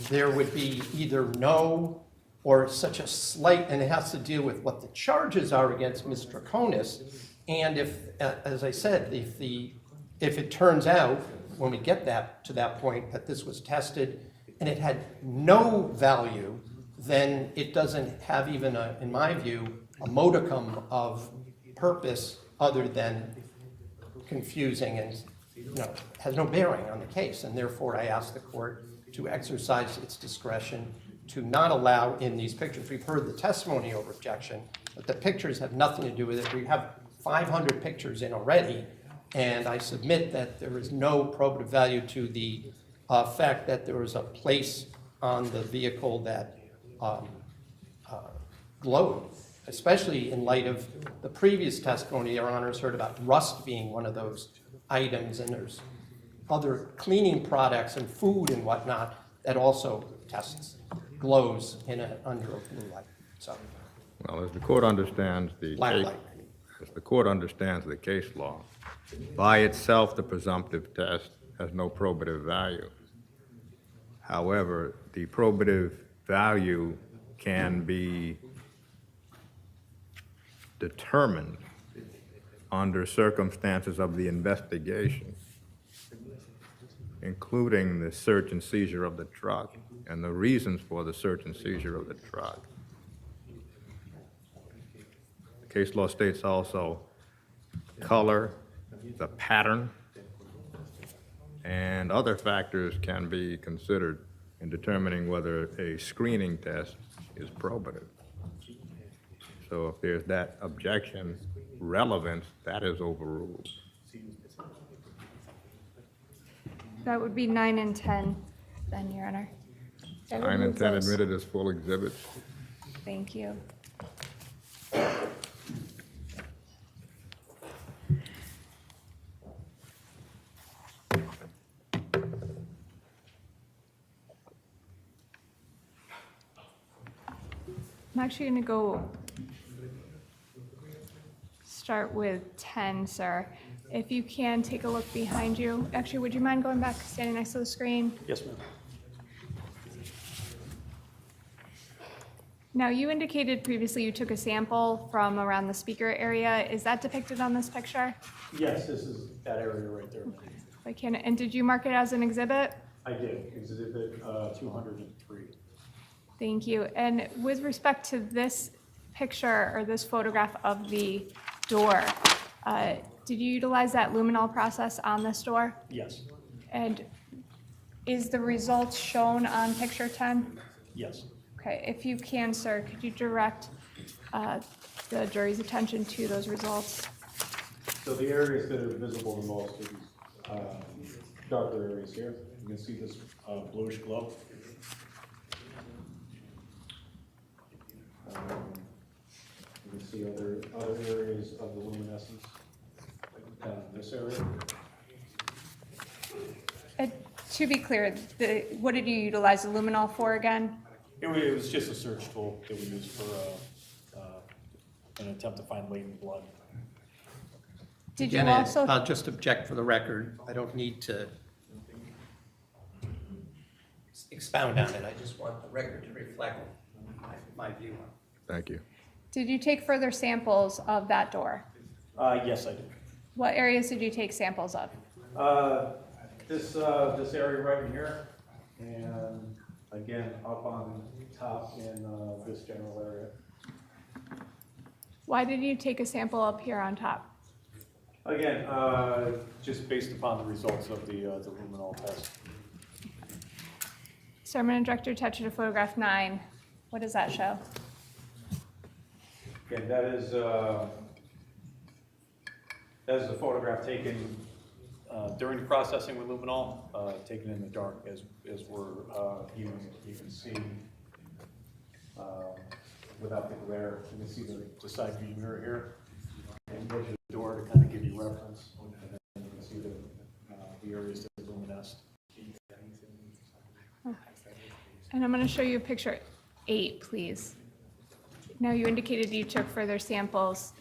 there would be either no or such a slight, and it has to deal with what the charges are against Ms. Troconis. And if, as I said, if it turns out, when we get to that point, that this was tested and it had no value, then it doesn't have even, in my view, a modicum of purpose other than confusing and, has no bearing on the case. And therefore, I ask the court to exercise its discretion to not allow in these pictures. We've heard the testimony over objection, but the pictures have nothing to do with it. We have 500 pictures in already, and I submit that there is no probative value to the fact that there was a place on the vehicle that glowed, especially in light of the previous testimony Your Honors heard about rust being one of those items, and there's other cleaning products and food and whatnot that also glows under a blue light. So, Well, as the court understands the black case, light. as the court understands the case law, by itself, the presumptive test has no probative value. However, the probative value can be determined under circumstances of the investigation, including the search and seizure of the truck and the reasons for the search and seizure of the truck. The case law states also color, the pattern, and other factors can be considered in determining whether a screening test is probative. So if there's that objection, relevance, that is overruled. That would be 9 and 10, then, Your Honor. 9 and 10 admitted as full exhibits. Thank you. I'm actually going to start with 10, sir. If you can, take a look behind you. Actually, would you mind going back, standing next to the screen? Yes, ma'am. Now, you indicated previously you took a sample from around the speaker area. Is that depicted on this picture? Yes, this is that area right there. If I can, and did you mark it as an exhibit? I did, exhibit 203. Thank you. And with respect to this picture or this photograph of the door, did you utilize that luminol process on this door? Yes, And is the results shown on picture 10? yes. Okay, if you can, sir, could you direct the jury's attention to those results? So the areas that are visible the most are these darker areas here. You can see this bluish glow. You can see other areas of the luminescence, this area. To be clear, what did you utilize the luminol for again? It was just a search tool that we used for an attempt to find latent blood. Did you Again, also? I'll just object for the record. I don't need to expound on it. I just want the record to reflect my view on it. Thank you. Did you take further samples of that door? Yes, I did. What areas did you take samples of? This area right in here, and again, up on top in this general area. Why did you take a sample up here on top? Again, just based upon the results of the luminol test. So I'm going to direct your attention to photograph 9. What does that show? Again, that is a photograph taken during the processing with luminol, taken in the dark as we're viewing it. You can see without the glare, you can see the side view mirror here. And go to the door to kind of give you reference, and then you can see the areas that are luminesced. And I'm going to show you picture 8, please. Now, you indicated you took further samples.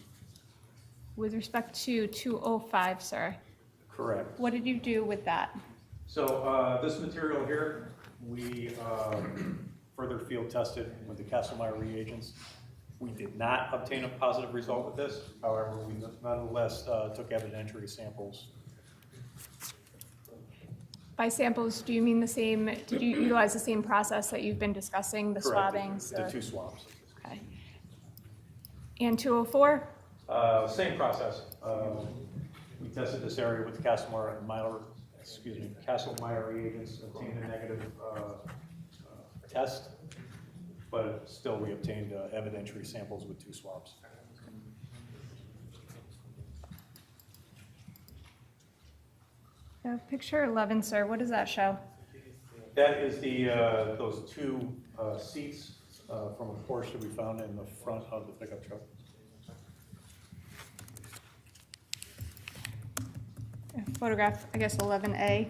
With respect to 205, sir, Correct. what did you do with that? So this material here, we further field tested with the Castlemeyer reagents. We did not obtain a positive result with this. However, we nonetheless took evidentiary samples. By samples, do you mean the same, did you utilize the same process that you've been discussing, the Correct. swabbings? The or- 2 swabs. Okay. And 204? Same process. We tested this area with Castlemeyer reagents, obtained a negative test, but still we obtained evidentiary samples with 2 swabs. Picture 11, sir, what does that show? That is those 2 seats from a Porsche that we found in the front of the pickup truck. Photograph, I guess, 11A.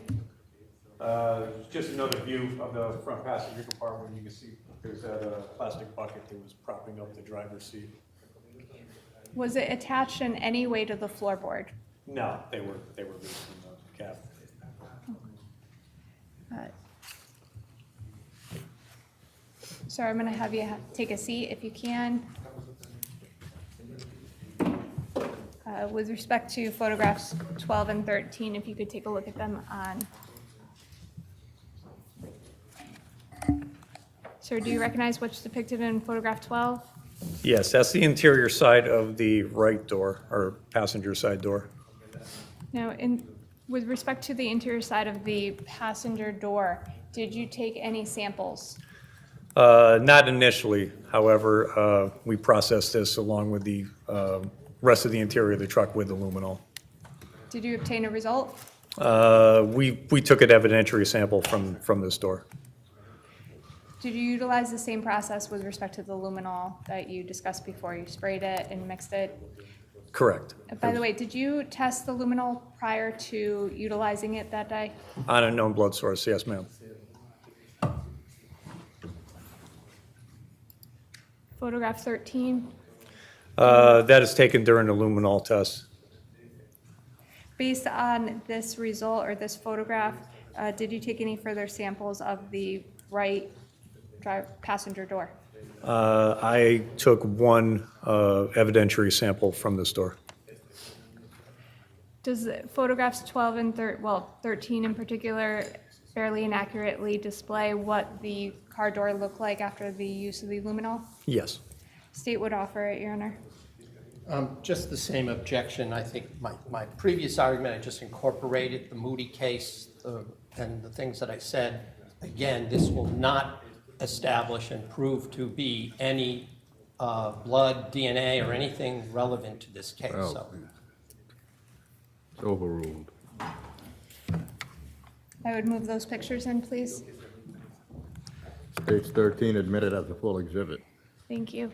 Just another view of the front passenger compartment. You can see there's that plastic bucket that was propping up the driver's seat. Was it attached in any way to the floorboard? No, they were loose in the cab. Sir, I'm going to have you take a seat if you can. With respect to photographs 12 and 13, if you could take a look at them on. Sir, do you recognize what's depicted in photograph 12? Yes, that's the interior side of the right door, or passenger side door. Now, with respect to the interior side of the passenger door, did you take any samples? Not initially, however, we processed this along with the rest of the interior of the truck with the luminol. Did you obtain a result? We took an evidentiary sample from this door. Did you utilize the same process with respect to the luminol that you discussed before? You sprayed it and mixed it? Correct. By the way, did you test the luminol prior to utilizing it that day? On a known blood source, yes, ma'am. Photograph 13, That is taken during the luminol test. based on this result or this photograph, did you take any further samples of the right passenger door? I took one evidentiary sample from this door. Does photographs 12 and 13 in particular fairly inaccurately display what the car door looked like after the use of the luminol? Yes. State would offer it, Your Honor. Just the same objection. I think my previous argument, I just incorporated the Moody case and the things that I said. Again, this will not establish and prove to be any blood, DNA, or anything relevant to this case. Well, So It's overruled. I would move those pictures in, please. Page 13 admitted as a full exhibit. Thank you.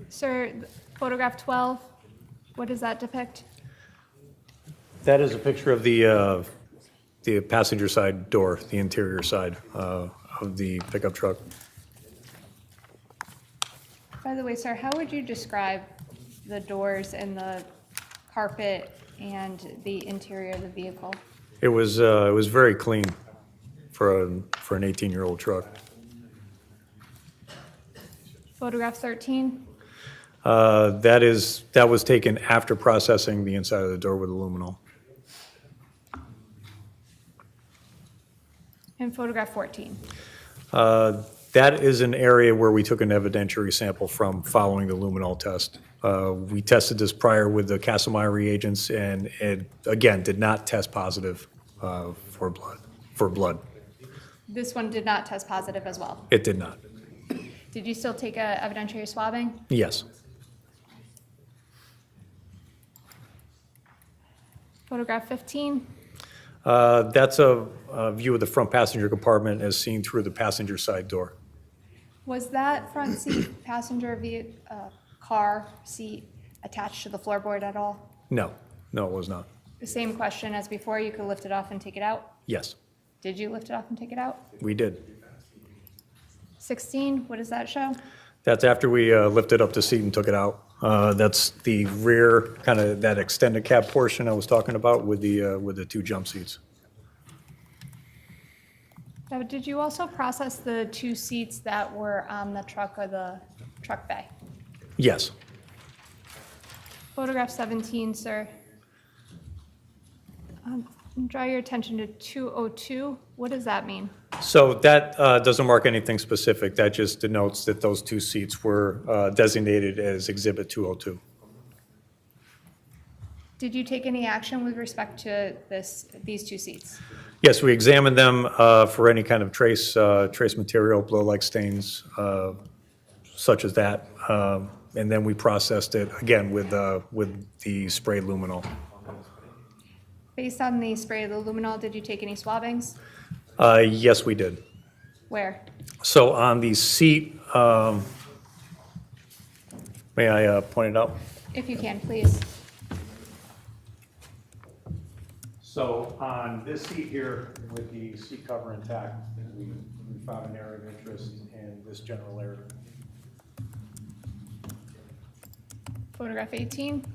Sir, photograph 12, what does that depict? That is a picture of the passenger side door, the interior side of the pickup truck. By the way, sir, how would you describe the doors and the carpet and the interior of the vehicle? It was very clean for an 18-year-old truck. Photograph 13, That was taken after processing the inside of the door with luminol. and photograph 14. That is an area where we took an evidentiary sample from following the luminol test. We tested this prior with the Castlemeyer reagents, and it, again, did not test positive for blood. This one did not test positive as well. It did not. Did you still take a evidentiary swabbing? Yes. Photograph 15. That's a view of the front passenger compartment as seen through the passenger side door. Was that front seat passenger car seat attached to the floorboard at all? No, no, it was not. The same question as before, you could lift it off and take it out? Yes, Did you lift it off and take it out? we did. 16, what does that show? That's after we lifted up the seat and took it out. That's the rear, kind of that extended cab portion I was talking about with the two jump seats. Now, did you also process the 2 seats that were on the truck or the truck bay? Yes. Photograph 17, sir. Draw your attention to 202. What does that mean? So that doesn't mark anything specific. That just denotes that those 2 seats were designated as Exhibit 202. Did you take any action with respect to these 2 seats? Yes, we examined them for any kind of trace material, blow-like stains, such as that. And then we processed it again with the spray luminol. Based on the spray of the luminol, did you take any swabbings? Yes, we did. Where? So on the seat, may I point it out? If you can, please. So on this seat here, with the seat cover intact, we found an area of interest in this general area. Photograph 18.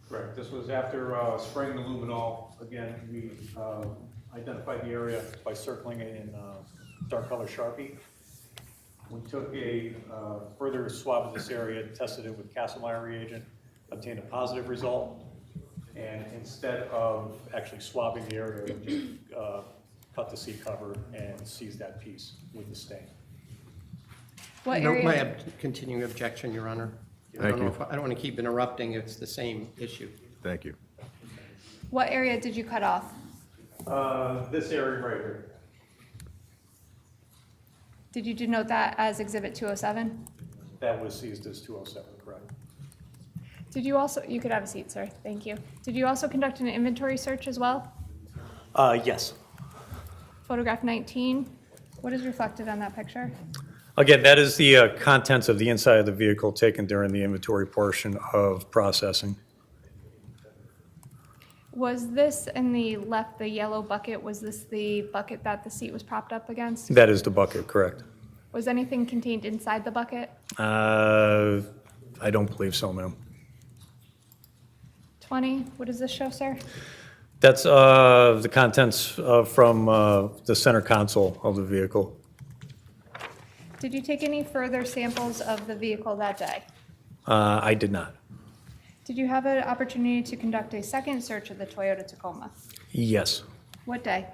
Correct. This was after spraying the luminol. Again, we identified the area by circling it in dark color Sharpie. We took a further swab of this area, tested it with Castlemeyer reagent, obtained a positive result, and instead of actually swabbing the area, we just cut the seat cover and seized that piece with the stain. What No, area? my continuing objection, Your Honor. Thank you. I don't want to keep interrupting. It's the same issue. Thank you. What area did you cut off? This area right here. Did you denote that as Exhibit 207? That was seized as 207, correct? Did you also, you could have a seat, sir. Thank you. Did you also conduct an inventory search as well? Yes. Photograph 19. What is reflected on that picture? Again, that is the contents of the inside of the vehicle taken during the inventory portion of processing. Was this in the the yellow bucket, was this the bucket that the seat was propped up against? That is the bucket, correct? Was anything contained inside the bucket? I don't believe so, ma'am. 20. What does this show, sir? That's the contents from the center console of the vehicle. Did you take any further samples of the vehicle that day? I did not. Did you have an opportunity to conduct a second search of the Toyota Tacoma? Yes. What day?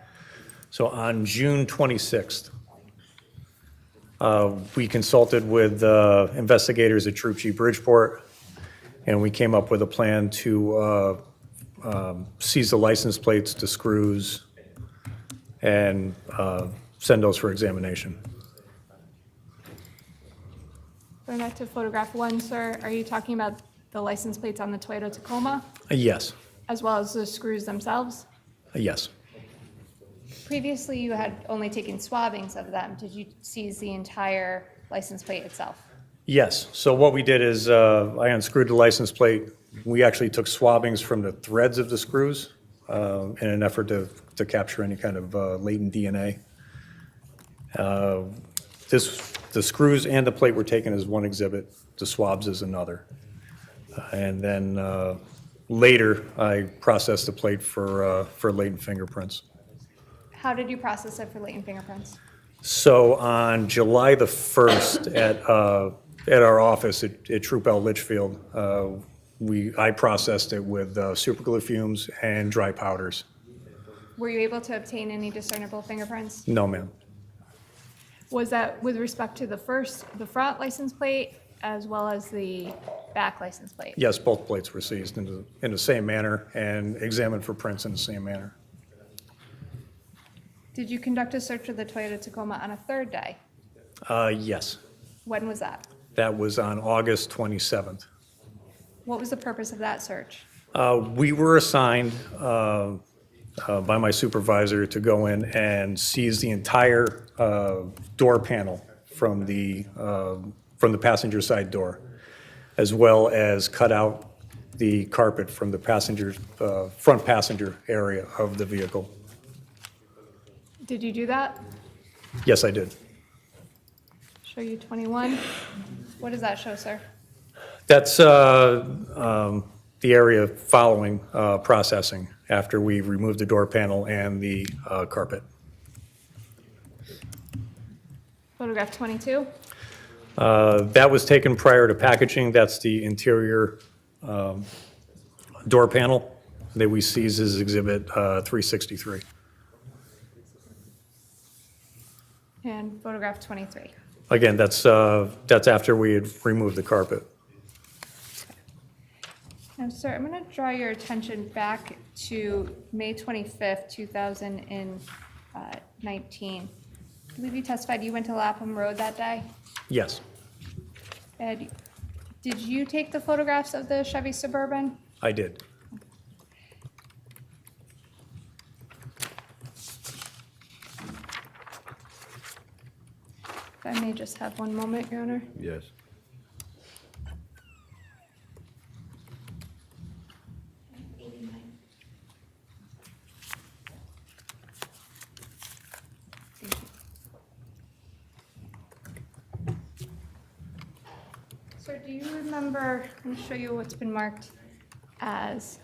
So on June 26th, we consulted with investigators at Troop G Bridgeport, and we came up with a plan to seize the license plates, the screws, and send those for examination. Going back to photograph 1, sir, are you talking about the license plates on the Toyota Tacoma, Yes, as well as the screws themselves? yes. Previously, you had only taken swabbings of them. Did you seize the entire license plate itself? Yes, so what we did is I unscrewed the license plate. We actually took swabbings from the threads of the screws in an effort to capture any kind of latent DNA. The screws and the plate were taken as one exhibit, the swabs as another. And then later, I processed the plate for latent fingerprints. How did you process it for latent fingerprints? So on July the 1st at our office at Troop L Litchfield, I processed it with superglue fumes and dry powders. Were you able to obtain any discernible fingerprints? No, ma'am. Was that with respect to the front license plate as well as the back license plate? Yes, both plates were seized in the same manner and examined for prints in the same manner. Did you conduct a search of the Toyota Tacoma on a third day? Yes, When was that? that was on August 27th. What was the purpose of that search? We were assigned by my supervisor to go in and seize the entire door panel from the passenger side door, as well as cut out the carpet from the front passenger area of the vehicle. Did you do that? Yes, I did. Show you 21. What does that show, sir? That's the area following processing after we removed the door panel and the carpet. Photograph 22. That was taken prior to packaging. That's the interior door panel that we seized as Exhibit 363. And photograph 23. Again, that's after we had removed the carpet. Now, sir, I'm going to draw your attention back to May 25th, 2019. I believe you testified you went to Lapham Road that day. Yes, And did you take the photographs of the Chevy Suburban? I did. If I may just have one moment, Your Honor. Yes. Sir, do you remember, let me show you what's been marked as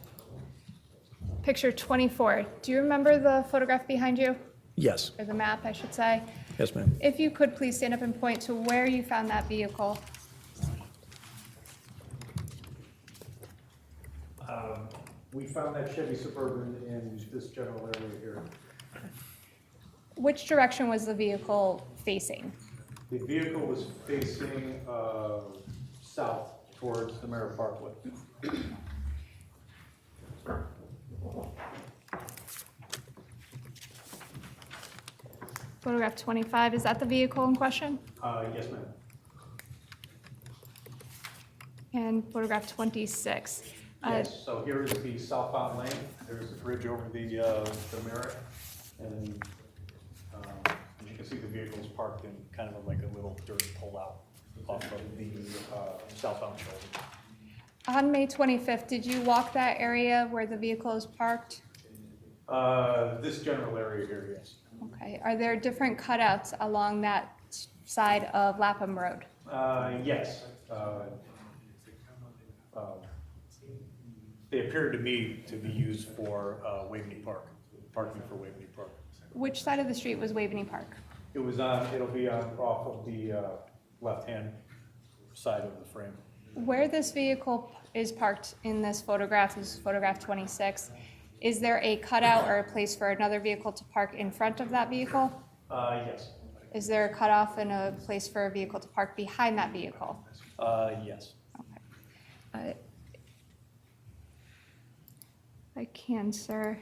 picture 24. Do you remember the photograph behind you, Yes, or the map, I should say? yes, ma'am. If you could please stand up and point to where you found that vehicle. We found that Chevy Suburban in this general area here. Which direction was the vehicle facing? The vehicle was facing south towards the Merritt Parkway. Photograph 25, is that the vehicle in question? Yes, ma'am. And photograph 26. Yes, so here is the southbound lane. There's the bridge over the Merritt. And as you can see, the vehicle is parked in kind of like a little dirt pull-out off of the southbound shoulder. On May 25th, did you walk that area where the vehicle is parked? This general area here, yes. Okay, are there different cutouts along that side of Lapham Road? Yes. They appeared to me to be used for Waveney Park, parking for Waveney Park. Which side of the street was Waveney Park? It'll be off of the left-hand side of the frame. Where this vehicle is parked in this is photograph 26, is there a cutout or a place for another vehicle to park in front of that vehicle? Yes. Is there a cutoff and a place for a vehicle to park behind that vehicle? Yes. Okay. I can, sir.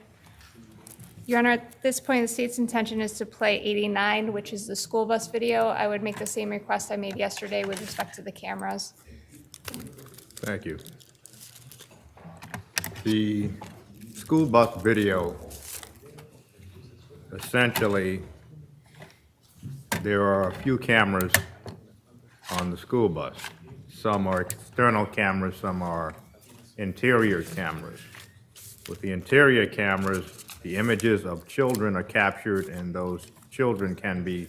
Your Honor, at this point, the state's intention is to play 89, which is the school bus video. I would make the same request I made yesterday with respect to the cameras. Thank you. The school bus video, essentially, there are a few cameras on the school bus. Some are external cameras, some are interior cameras. With the interior cameras, the images of children are captured and those children can be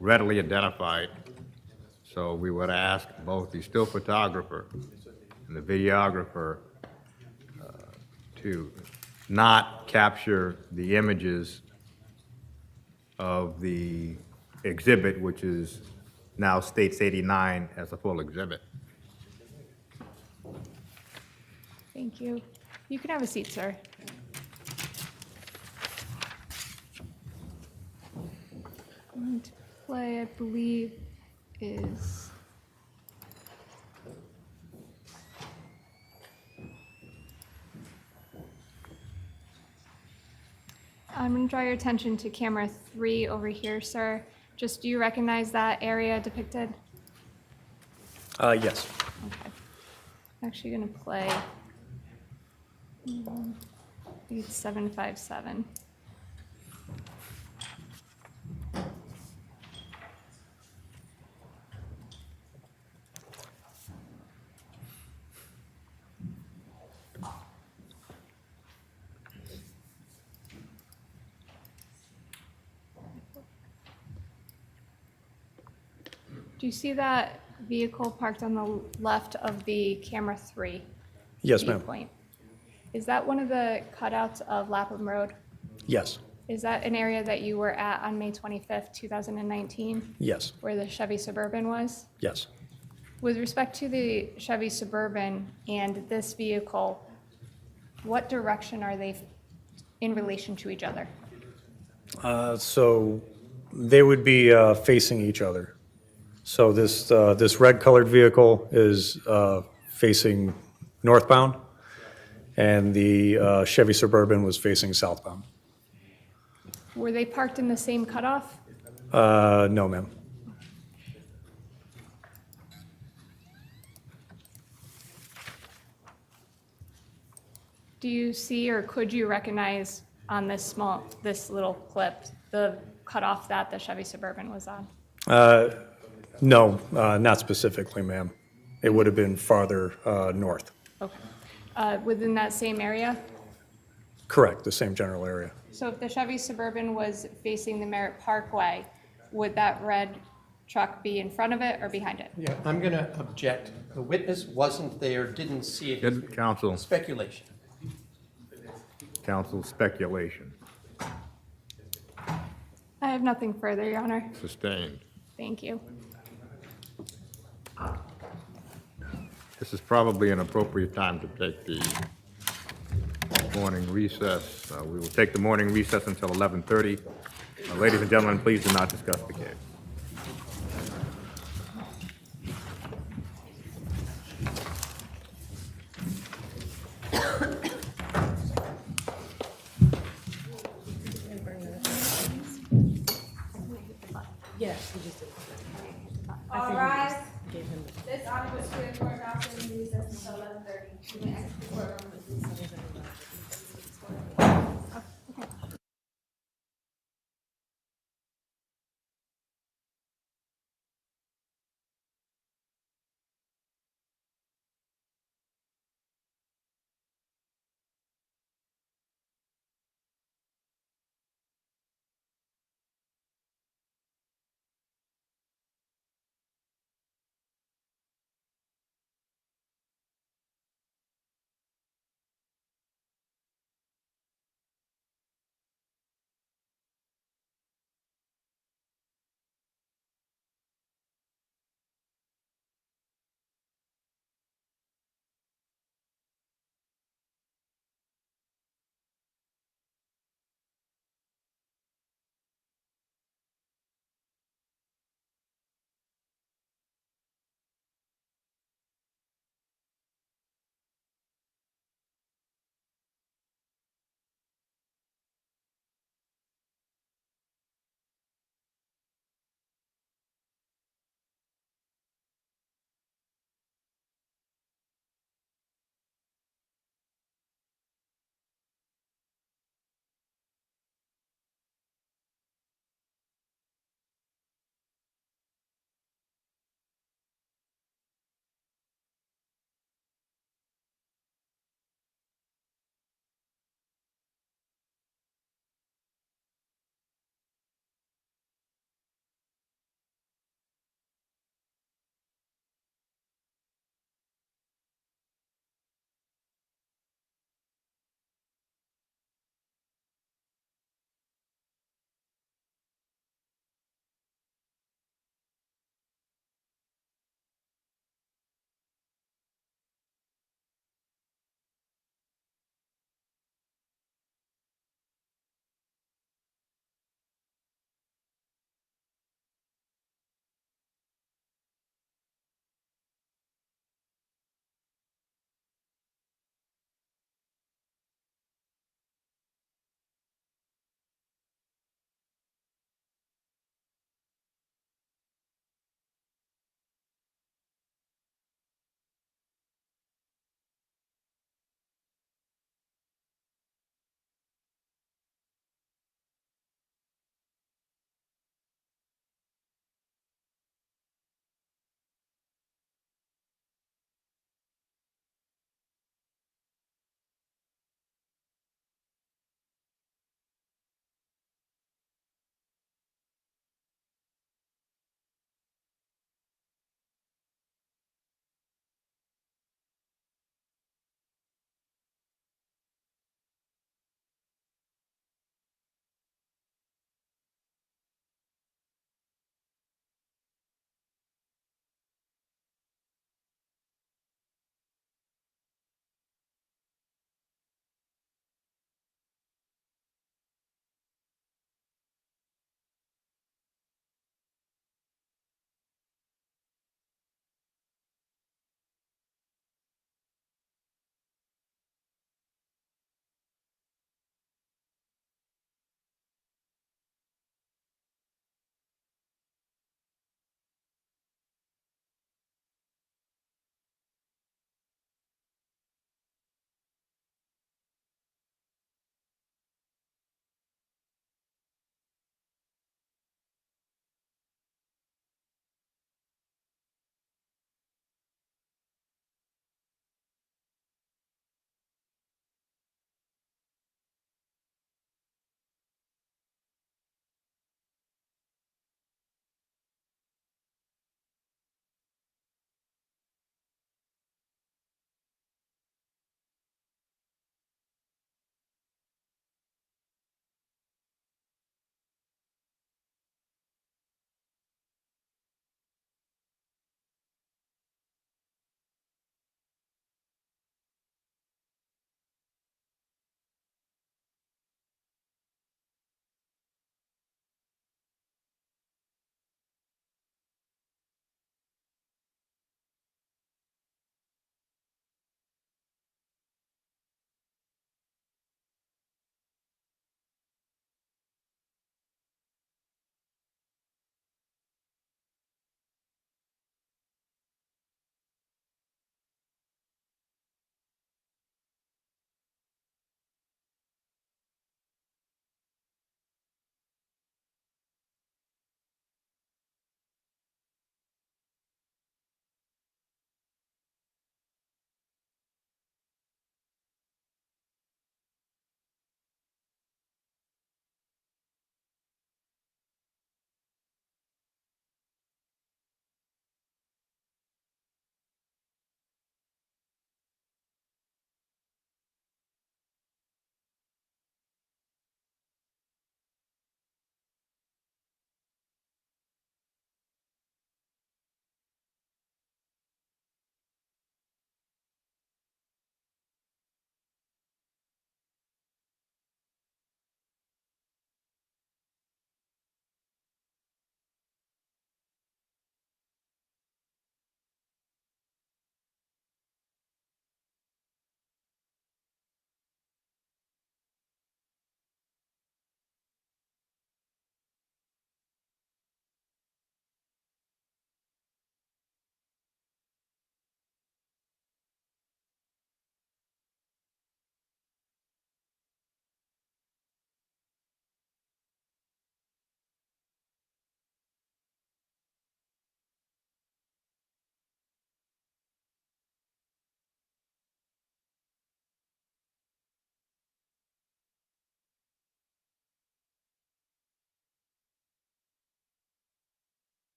readily identified. So we would ask both the still photographer and the videographer to not capture the images of the exhibit, which is now states 89 as a full exhibit. Thank you. You can have a seat, sir. Going to play, I believe, is I'm going to draw your attention to camera 3 over here, sir. Just, do you recognize that area depicted? Yes. Okay. I'm actually going to play. I think it's 757. Do you see that vehicle parked on the left of the camera 3? Yes, ma'am. Viewpoint? Is that one of the cutouts of Lapham Road? Yes. Is that an area that you were at on May 25th, 2019? Yes. Where the Chevy Suburban was? Yes. With respect to the Chevy Suburban and this vehicle, what direction are they in relation to each other? So they would be facing each other. So this red-colored vehicle is facing northbound, and the Chevy Suburban was facing southbound. Were they parked in the same cutoff? No, ma'am. Do you see or could you recognize on this little clip, the cutoff that the Chevy Suburban was on? No, not specifically, ma'am. It would have been farther north. Okay. Within that same area? Correct, the same general area. So if the Chevy Suburban was facing the Merritt Parkway, would that red truck be in front of it or behind it? Yeah, I'm going to object. The witness wasn't there, didn't see it. Good counsel, Speculation. counsel speculation, I have nothing further, Your Honor. sustained. Thank you. This is probably an appropriate time to take the morning recess. We will take the morning recess until 11:30. Ladies and gentlemen, please do not discuss the case. All rise. This honorable school courthouse in recess until 11:30.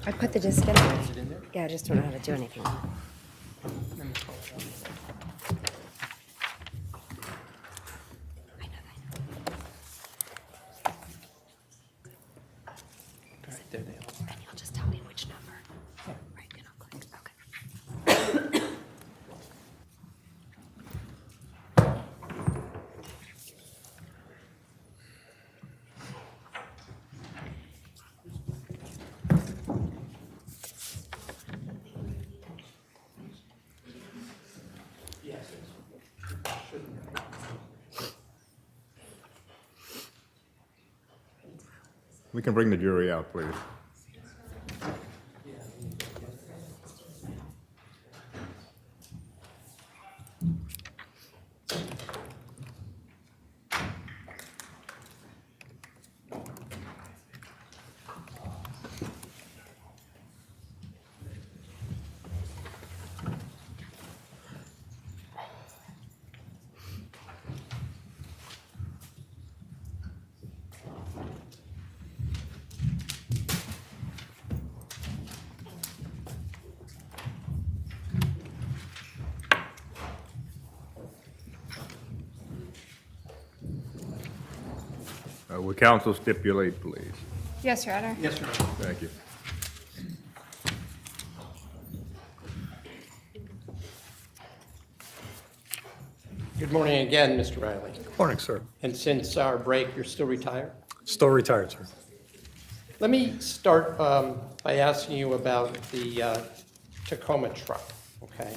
I put the disc in there. Yeah, I just don't know how to do anything. There they are. And you'll just tell me which number. Right, and I'll click, okay. We can bring the jury out, please. Would counsel stipulate, please? Yes, Your Honor. Yes, sir. Thank you. Good morning again, Mr. Riley. Morning, sir. And since our break, you're still retired? Still retired, sir. Let me start by asking you about the Tacoma truck, okay?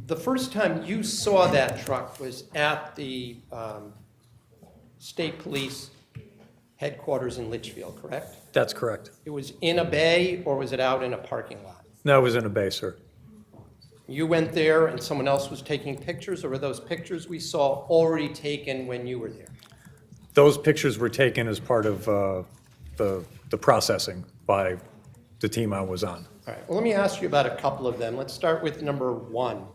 The first time you saw that truck was at the State Police headquarters in Litchfield, correct? That's correct. It was in a bay, or was it out in a parking lot? No, it was in a bay, sir. You went there and someone else was taking pictures, or were those pictures we saw already taken when you were there? Those pictures were taken as part of the processing by the team I was on. All right, well, let me ask you about a couple of them. Let's start with number one.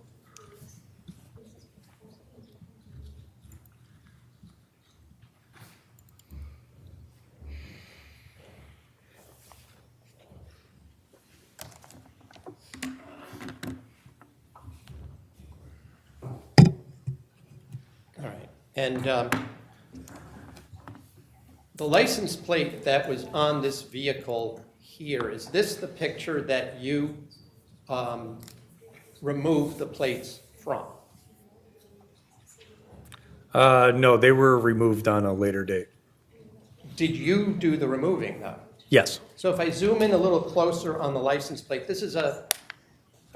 All right, and the license plate that was on this vehicle here, is this the picture that you removed the plates from? No, they were removed on a later date. Did you do the removing, though? Yes. So if I zoom in a little closer on the license plate, this is a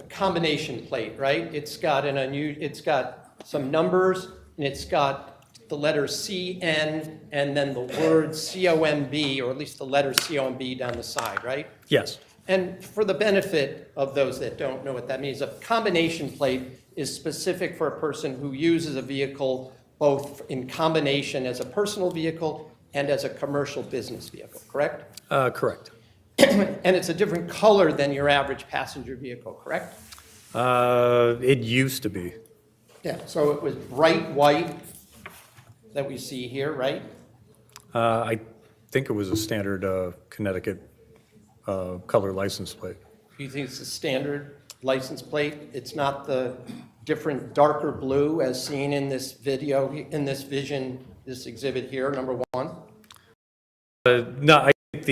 combination plate, right? It's got it's got some numbers, and it's got the letter CN and then the word COMB, or at least the letter COMB down the side, right? Yes. And for the benefit of those that don't know what that means, a combination plate is specific for a person who uses a vehicle both in combination as a personal vehicle and as a commercial business vehicle, correct? Correct. And it's a different color than your average passenger vehicle, correct? It used to be. Yeah, so it was bright white that we see here, right? I think it was a standard Connecticut color license plate. You think it's a standard license plate? It's not the different darker blue as seen in this video, in this this exhibit here, number one? No, I think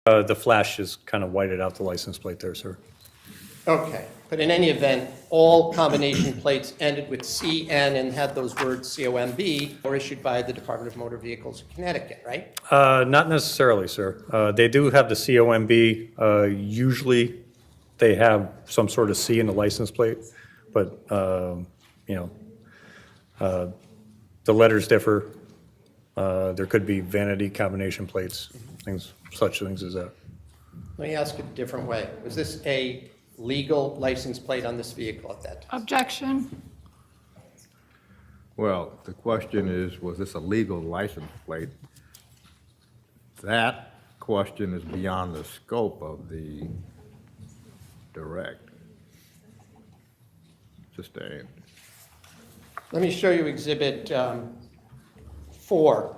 the flash just kind of whited out the license plate there, sir. Okay, but in any event, all combination plates ended with CN and had those words COMB, or issued by the Department of Motor Vehicles of Connecticut, right? Not necessarily, sir. They do have the COMB. Usually, they have some sort of C in the license plate, but the letters differ. There could be vanity combination plates, such things as that. Let me ask it a different way. Was this a legal license plate on this vehicle at that time? Objection. Well, the question is, was this a legal license plate? That question is beyond the scope of the direct. Sustained. Let me show you Exhibit 4.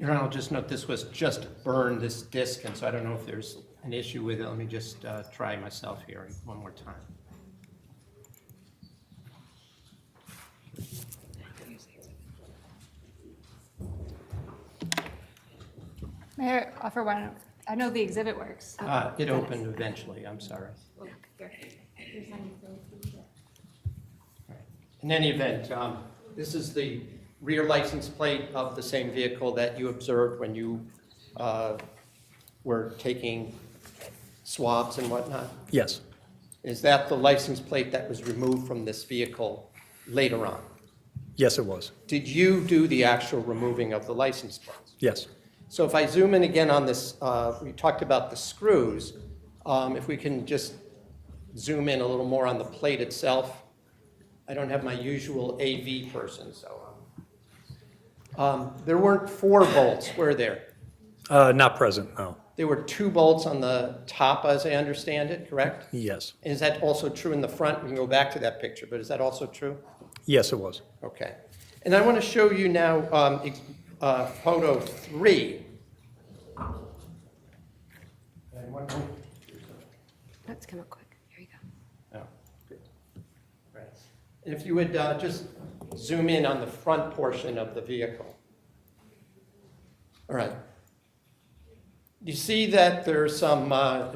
Your Honor, I'll just note this was just burned, this disc, and so I don't know if there's an issue with it. Let me just try myself here one more time. May I offer one? I know the exhibit works. It opened eventually, I'm sorry. In any event, this is the rear license plate of the same vehicle that you observed when you were taking swabs and whatnot. Yes, Is that the license plate that was removed from this vehicle later on? yes, it was. Did you do the actual removing of the license plates? Yes. So if I zoom in again on this, we talked about the screws. If we can just zoom in a little more on the plate itself. I don't have my usual AV person, so. There weren't 4 bolts, were there? Not present, no. There were 2 bolts on the top, as I understand it, correct? Yes. Is that also true in the front? We can go back to that picture, but is that also true? Yes, it was. Okay. And I want to show you now photo 3. And one more. Let's come up quick. Here you go. Oh, good. Right. And if you would just zoom in on the front portion of the vehicle. All right. You see that there's some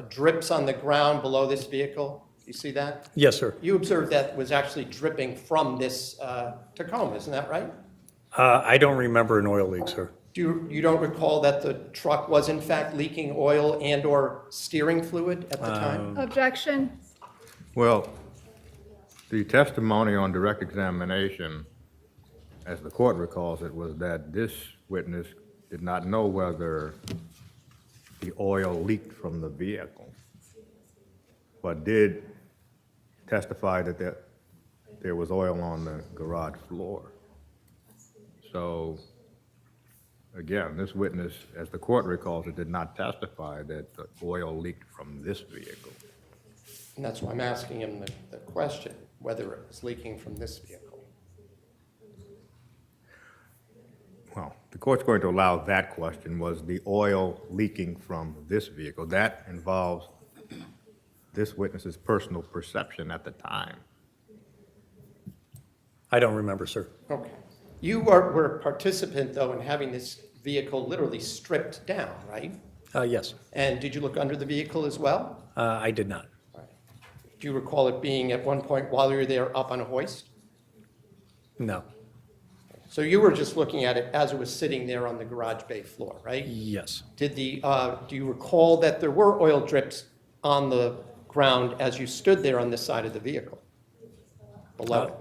drips on the ground below this vehicle? You see that? Yes, sir. You observed that was actually dripping from this Tacoma, isn't that right? I don't remember an oil leak, sir. You don't recall that the truck was in fact leaking oil and or steering fluid at the time? Objection. Well, the testimony on direct examination, as the court recalls it, was that this witness did not know whether the oil leaked from the vehicle, but did testify that there was oil on the garage floor. So, again, this witness, as the court recalls it, did not testify that the oil leaked from this vehicle. And that's why I'm asking him the question, whether it was leaking from this vehicle. Well, the court's going to allow that question, was the oil leaking from this vehicle? That involves this witness's personal perception at the time. I don't remember, sir. Okay. You were a participant, though, in having this vehicle literally stripped down, right? Yes. And did you look under the vehicle as well? I did not. Do you recall it being at one point while you were there up on a hoist? No. So you were just looking at it as it was sitting there on the garage bay floor, right? Yes. Do you recall that there were oil drips on the ground as you stood there on this side of the vehicle? Below it?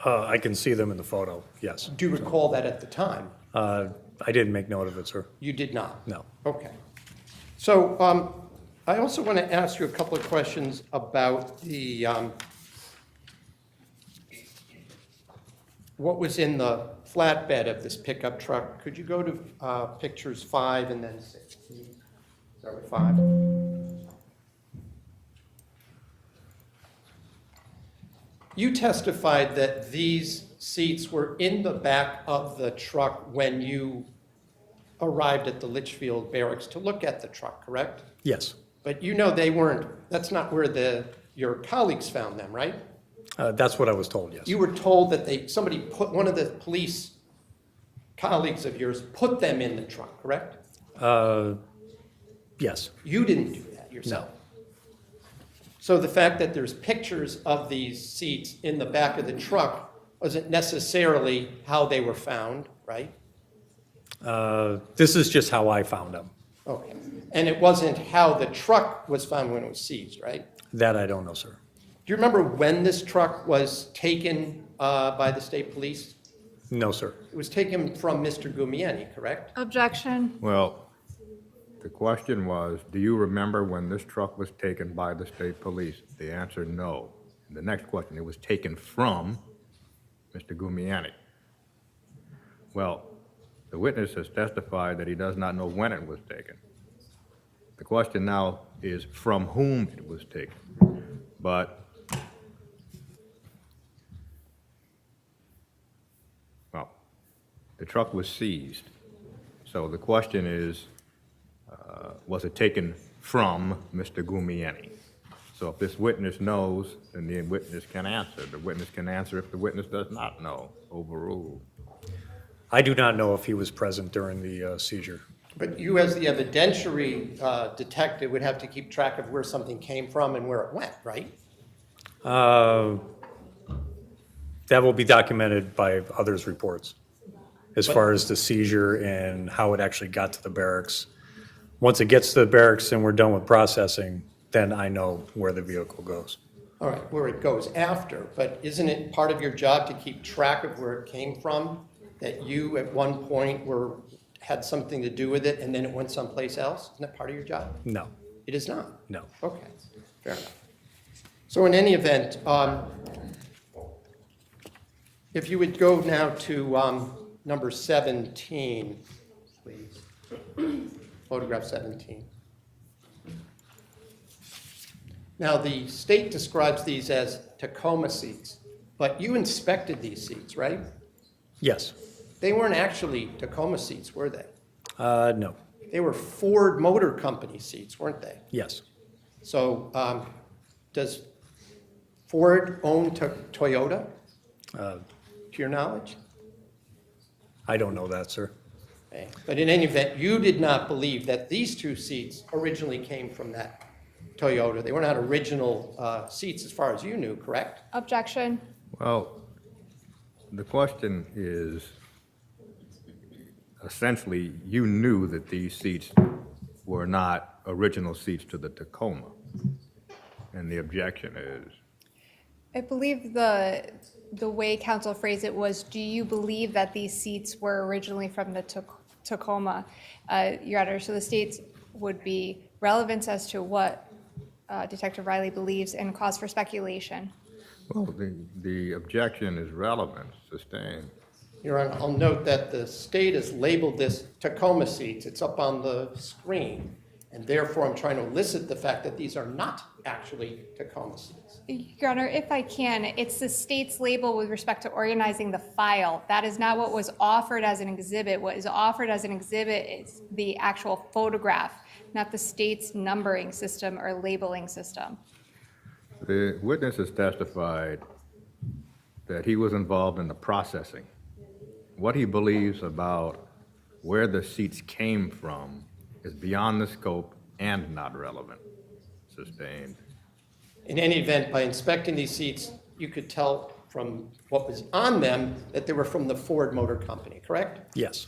I can see them in the photo, yes. Do you recall that at the time? I didn't make note of it, sir. You did not? No. Okay. So I also want to ask you a couple of questions about the, what was in the flatbed of this pickup truck. Could you go to pictures 5 and then 6? Start with 5. You testified that these seats were in the back of the truck when you arrived at the Litchfield Barracks to look at the truck, correct? Yes. But you know they weren't, that's not where your colleagues found them, right? That's what I was told, yes. You were told that somebody put, one of the police colleagues of yours put them in the truck, correct? Yes. You didn't do that yourself. So the fact that there's pictures of these seats in the back of the truck wasn't necessarily how they were found, right? This is just how I found them. Okay. And it wasn't how the truck was found when it was seized, right? That I don't know, sir. Do you remember when this truck was taken by the state police? No, sir. It was taken from Mr. Gumieni, correct? Objection. Well, the question was, do you remember when this truck was taken by the state police? The answer, no. And the next question, it was taken from Mr. Gumieni. Well, the witness has testified that he does not know when it was taken. The question now is from whom it was taken. But, well, the truck was seized. So the question is, was it taken from Mr. Gumieni? So if this witness knows, then the witness can answer. The witness can answer if the witness does not know, overruled. I do not know if he was present during the seizure. But you, as the evidentiary detective, would have to keep track of where something came from and where it went, right? That will be documented by others' reports, as far as the seizure and how it actually got to the barracks. Once it gets to the barracks and we're done with processing, then I know where the vehicle goes. All right, where it goes after, but isn't it part of your job to keep track of where it came from? That you, at one point, had something to do with it, and then it went someplace else? Isn't that part of your job? No, It is not? no. Okay, fair enough. So in any event, if you would go now to number 17, please. Photograph 17. Now, the state describes these as Tacoma seats, but you inspected these seats, right? Yes. They weren't actually Tacoma seats, were they? No. They were Ford Motor Company seats, weren't they? Yes. So does Ford own Toyota, to your knowledge? I don't know that, sir. Okay. But in any event, you did not believe that these two seats originally came from that Toyota. They were not original seats as far as you knew, correct? Objection. Well, the question is, essentially, you knew that these seats were not original seats to the Tacoma. And the objection is, I believe the way counsel phrased it was, do you believe that these seats were originally from the Tacoma? Your Honor, so the states would be relevance as to what Detective Riley believes and cause for speculation. well, the objection is relevant, sustained. Your Honor, I'll note that the state has labeled this Tacoma seats. It's up on the screen. And therefore, I'm trying to elicit the fact that these are not actually Tacoma seats. Your Honor, if I can, it's the state's label with respect to organizing the file. That is not what was offered as an exhibit. What is offered as an exhibit is the actual photograph, not the state's numbering system or labeling system. The witness has testified that he was involved in the processing. What he believes about where the seats came from is beyond the scope and not relevant. Sustained. In any event, by inspecting these seats, you could tell from what was on them that they were from the Ford Motor Company, correct? Yes.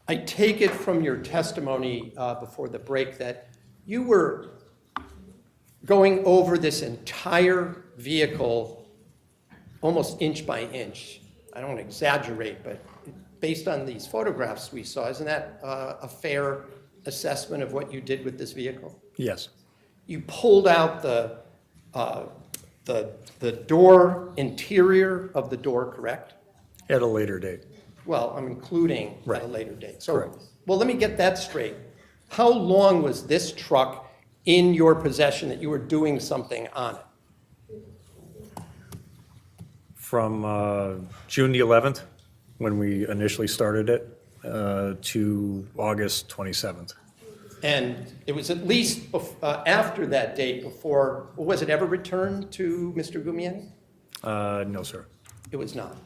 I take it from your testimony before the break that you were going over this entire vehicle almost inch by inch. I don't want to exaggerate, but based on these photographs we saw, isn't that a fair assessment of what you did with this vehicle? Yes. You pulled out the door, interior of the door, correct? At a later date. Well, I'm including at a Right. later date. So, Correct. well, let me get that straight. How long was this truck in your possession that you were doing something on it? From June the 11th, when we initially started it, to August 27th. And it was at least after that date before, was it ever returned to Mr. Gumieni? No, sir. It was not.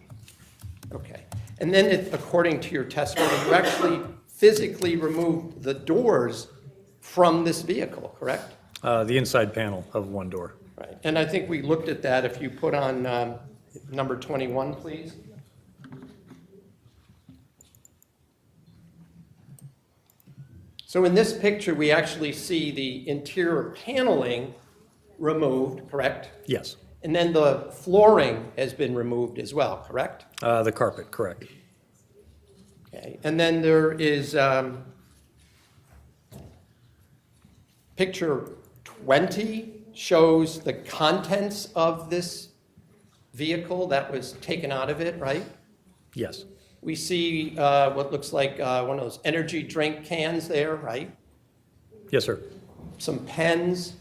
Okay. And then, according to your testimony, you actually physically removed the doors from this vehicle, correct? The inside panel of one door. Right. And I think we looked at that. If you put on number 21, please. So in this picture, we actually see the interior paneling removed, correct? Yes. And then the flooring has been removed as well, correct? The carpet, correct. Okay. And then there is picture 20 shows the contents of this vehicle that was taken out of it, right? Yes. We see what looks like one of those energy drink cans there, right? Yes, sir. Some pens,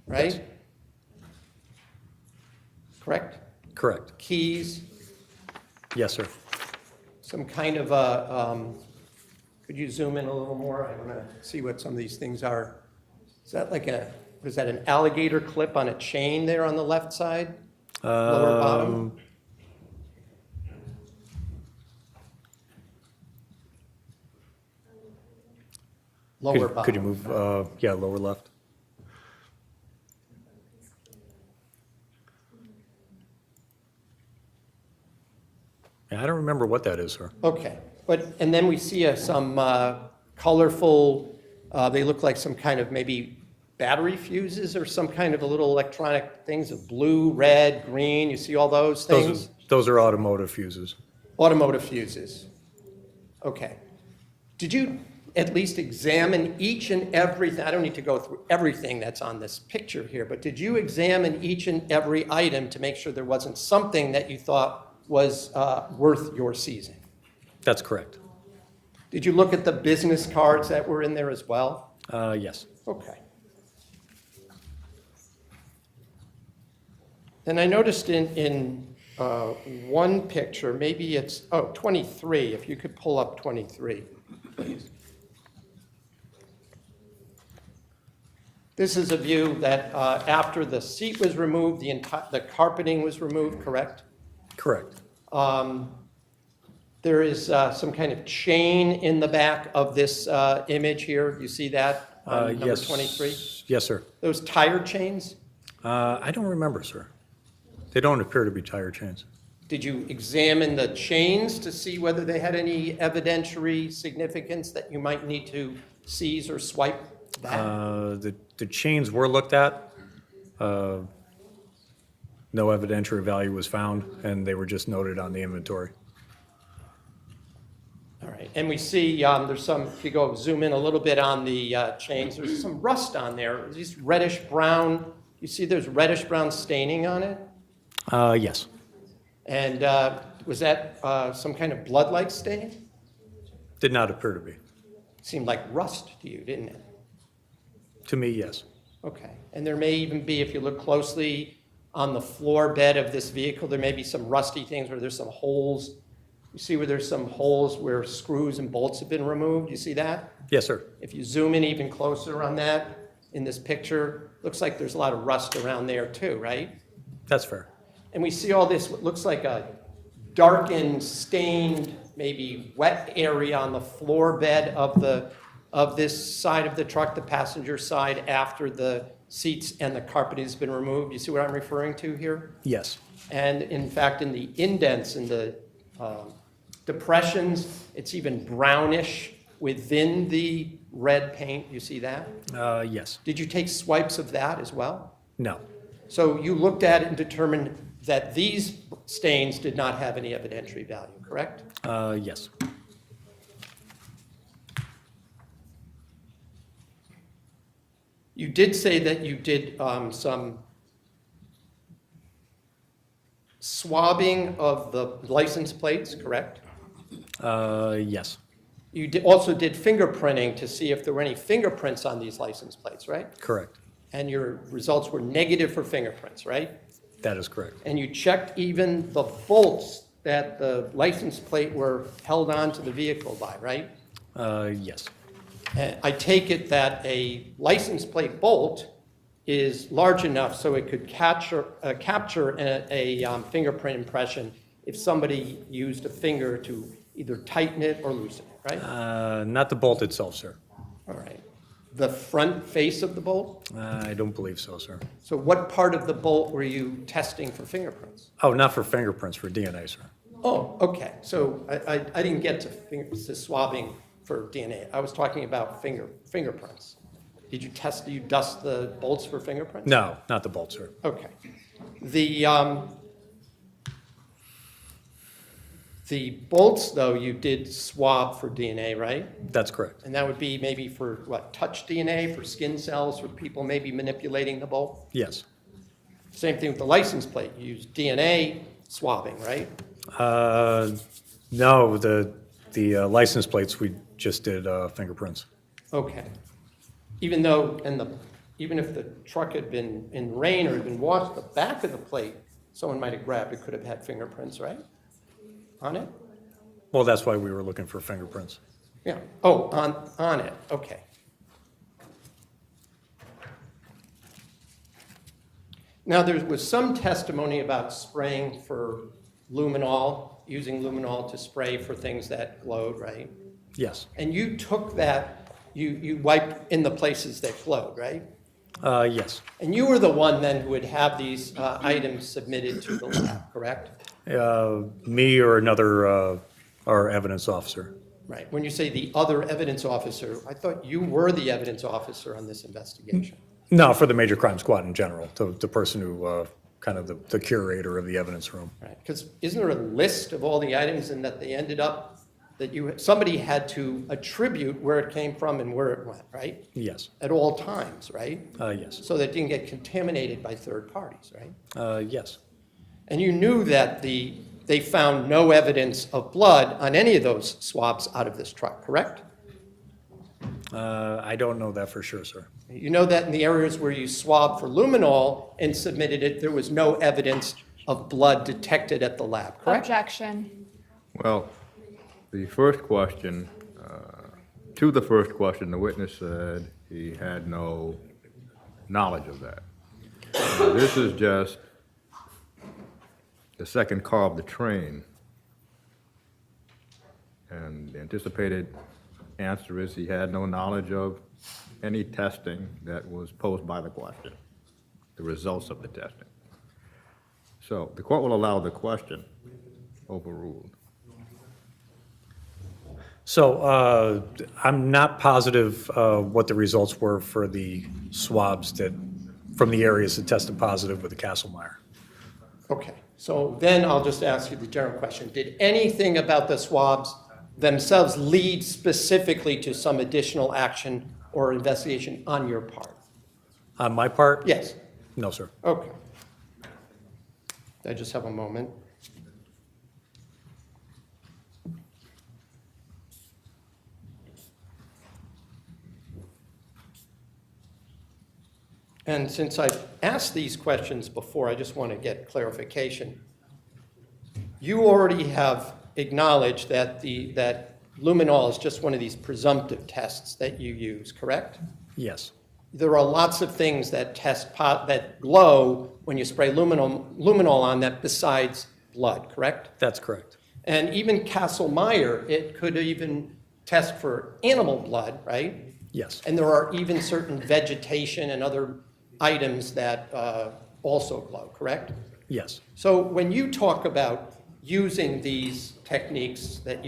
right? Correct? Correct. Keys, Yes, sir. Some kind of a, could you zoom in a little more? I want to see what some of these things are. Is that like a, was that an alligator clip on a chain there on the left side? Lower bottom? Lower bottom. Could you move, yeah, lower left? Yeah, I don't remember what that is, sir. Okay, but, and then we see some colorful, they look like some kind of maybe battery fuses or some kind of a little electronic things of blue, red, green. You see all those things? Those are automotive fuses. Automotive fuses. Okay. Did you at least examine each and everything? I don't need to go through everything that's on this picture here, but did you examine each and every item to make sure there wasn't something that you thought was worth your seizing? That's correct. Did you look at the business cards that were in there as well? Yes. Okay. Then I noticed in one picture, maybe it's, 23, if you could pull up 23, please. This is a view that after the seat was removed, the carpeting was removed, correct? Correct. There is some kind of chain in the back of this image here. You see that on number Yes. 23? Yes, sir. Those tire chains? I don't remember, sir. They don't appear to be tire chains. Did you examine the chains to see whether they had any evidentiary significance that you might need to seize or swipe back? The chains were looked at. No evidentiary value was found, and they were just noted on the inventory. All right, and we see there's some, if you go zoom in a little bit on the chains, there's some rust on there. These reddish brown, you see there's reddish brown staining on it? Yes. And was that some kind of blood-like stain? Did not appear to be. Seemed like rust to you, didn't it? To me, yes. Okay, and there may even be, if you look closely on the floor bed of this vehicle, there may be some rusty things where there's some holes. You see where there's some holes where screws and bolts have been removed? You see that? Yes, sir. If you zoom in even closer on that, in this picture, looks like there's a lot of rust around there too, right? That's fair. And we see all this, what looks like a darkened, stained, maybe wet area on the floor bed of this side of the truck, the passenger side, after the seats and the carpet has been removed. You see what I'm referring to here? Yes. And in fact, in the indents and the depressions, it's even brownish within the red paint. You see that? Yes. Did you take swipes of that as well? No. So you looked at it and determined that these stains did not have any evidentiary value, correct? Yes. You did say that you did some swabbing of the license plates, correct? Yes. You also did fingerprinting to see if there were any fingerprints on these license plates, right? Correct. And your results were negative for fingerprints, right? That is correct. And you checked even the bolts that the license plate were held onto the vehicle by, right? Yes. I take it that a license plate bolt is large enough so it could capture a fingerprint impression if somebody used a finger to either tighten it or loosen it, right? Not the bolt itself, sir. All right. The front face of the bolt? I don't believe so, sir. So what part of the bolt were you testing for fingerprints? Oh, not for fingerprints, for DNA, sir. Oh, okay. So I didn't get to swabbing for DNA. I was talking about fingerprints. Did you dust the bolts for fingerprints? No, not the bolt, sir. Okay. The bolts, though, you did swab for DNA, right? That's correct. And that would be maybe for, what, touch DNA, for skin cells, for people maybe manipulating the bolt? Yes. Same thing with the license plate. You use DNA swabbing, right? No, the license plates, we just did fingerprints. Okay. Even though, even if the truck had been in rain or had been washed, the back of the plate, someone might have grabbed, it could have had fingerprints, right? on it? Well, that's why we were looking for fingerprints. Yeah, oh, on it, okay. Now, there was some testimony about spraying for luminol, using luminol to spray for things that glowed, right? Yes. And you took that, you wiped in the places that glowed, right? Yes. And you were the one then who would have these items submitted to the lab, correct? Me or another, our evidence officer. Right. When you say the other evidence officer, I thought you were the evidence officer on this investigation. No, for the major crime squad in general, the person who, kind of the curator of the evidence room. Right. Because isn't there a list of all the items and that they ended up, that somebody had to attribute where it came from and where it went, right? Yes. At all times, right? Yes. So that it didn't get contaminated by third parties, right? Yes. And you knew that they found no evidence of blood on any of those swabs out of this truck, correct? I don't know that for sure, sir. You know that in the areas where you swabbed for luminol and submitted it, there was no evidence of blood detected at the lab, correct? Objection. Well, the first question, to the first question, the witness said he had no knowledge of that. This is just the second car of the train. And the anticipated answer is he had no knowledge of any testing that was posed by the question, the results of the testing. So the court will allow the question overruled. So I'm not positive what the results were for the swabs from the areas that tested positive with the Castlemeyer. Okay, so then I'll just ask you the general question. Did anything about the swabs themselves lead specifically to some additional action or investigation on your part? On my part? Yes. No, sir. Okay. I just have a moment. And since I've asked these questions before, I just want to get clarification. You already have acknowledged that that luminol is just one of these presumptive tests that you use, correct? Yes. There are lots of things that that glow when you spray luminol on that besides blood, correct? That's correct. And even Castlemeyer, it could even test for animal blood, right? Yes. And there are even certain vegetation and other items that also glow, correct? Yes. So when you talk about using these techniques that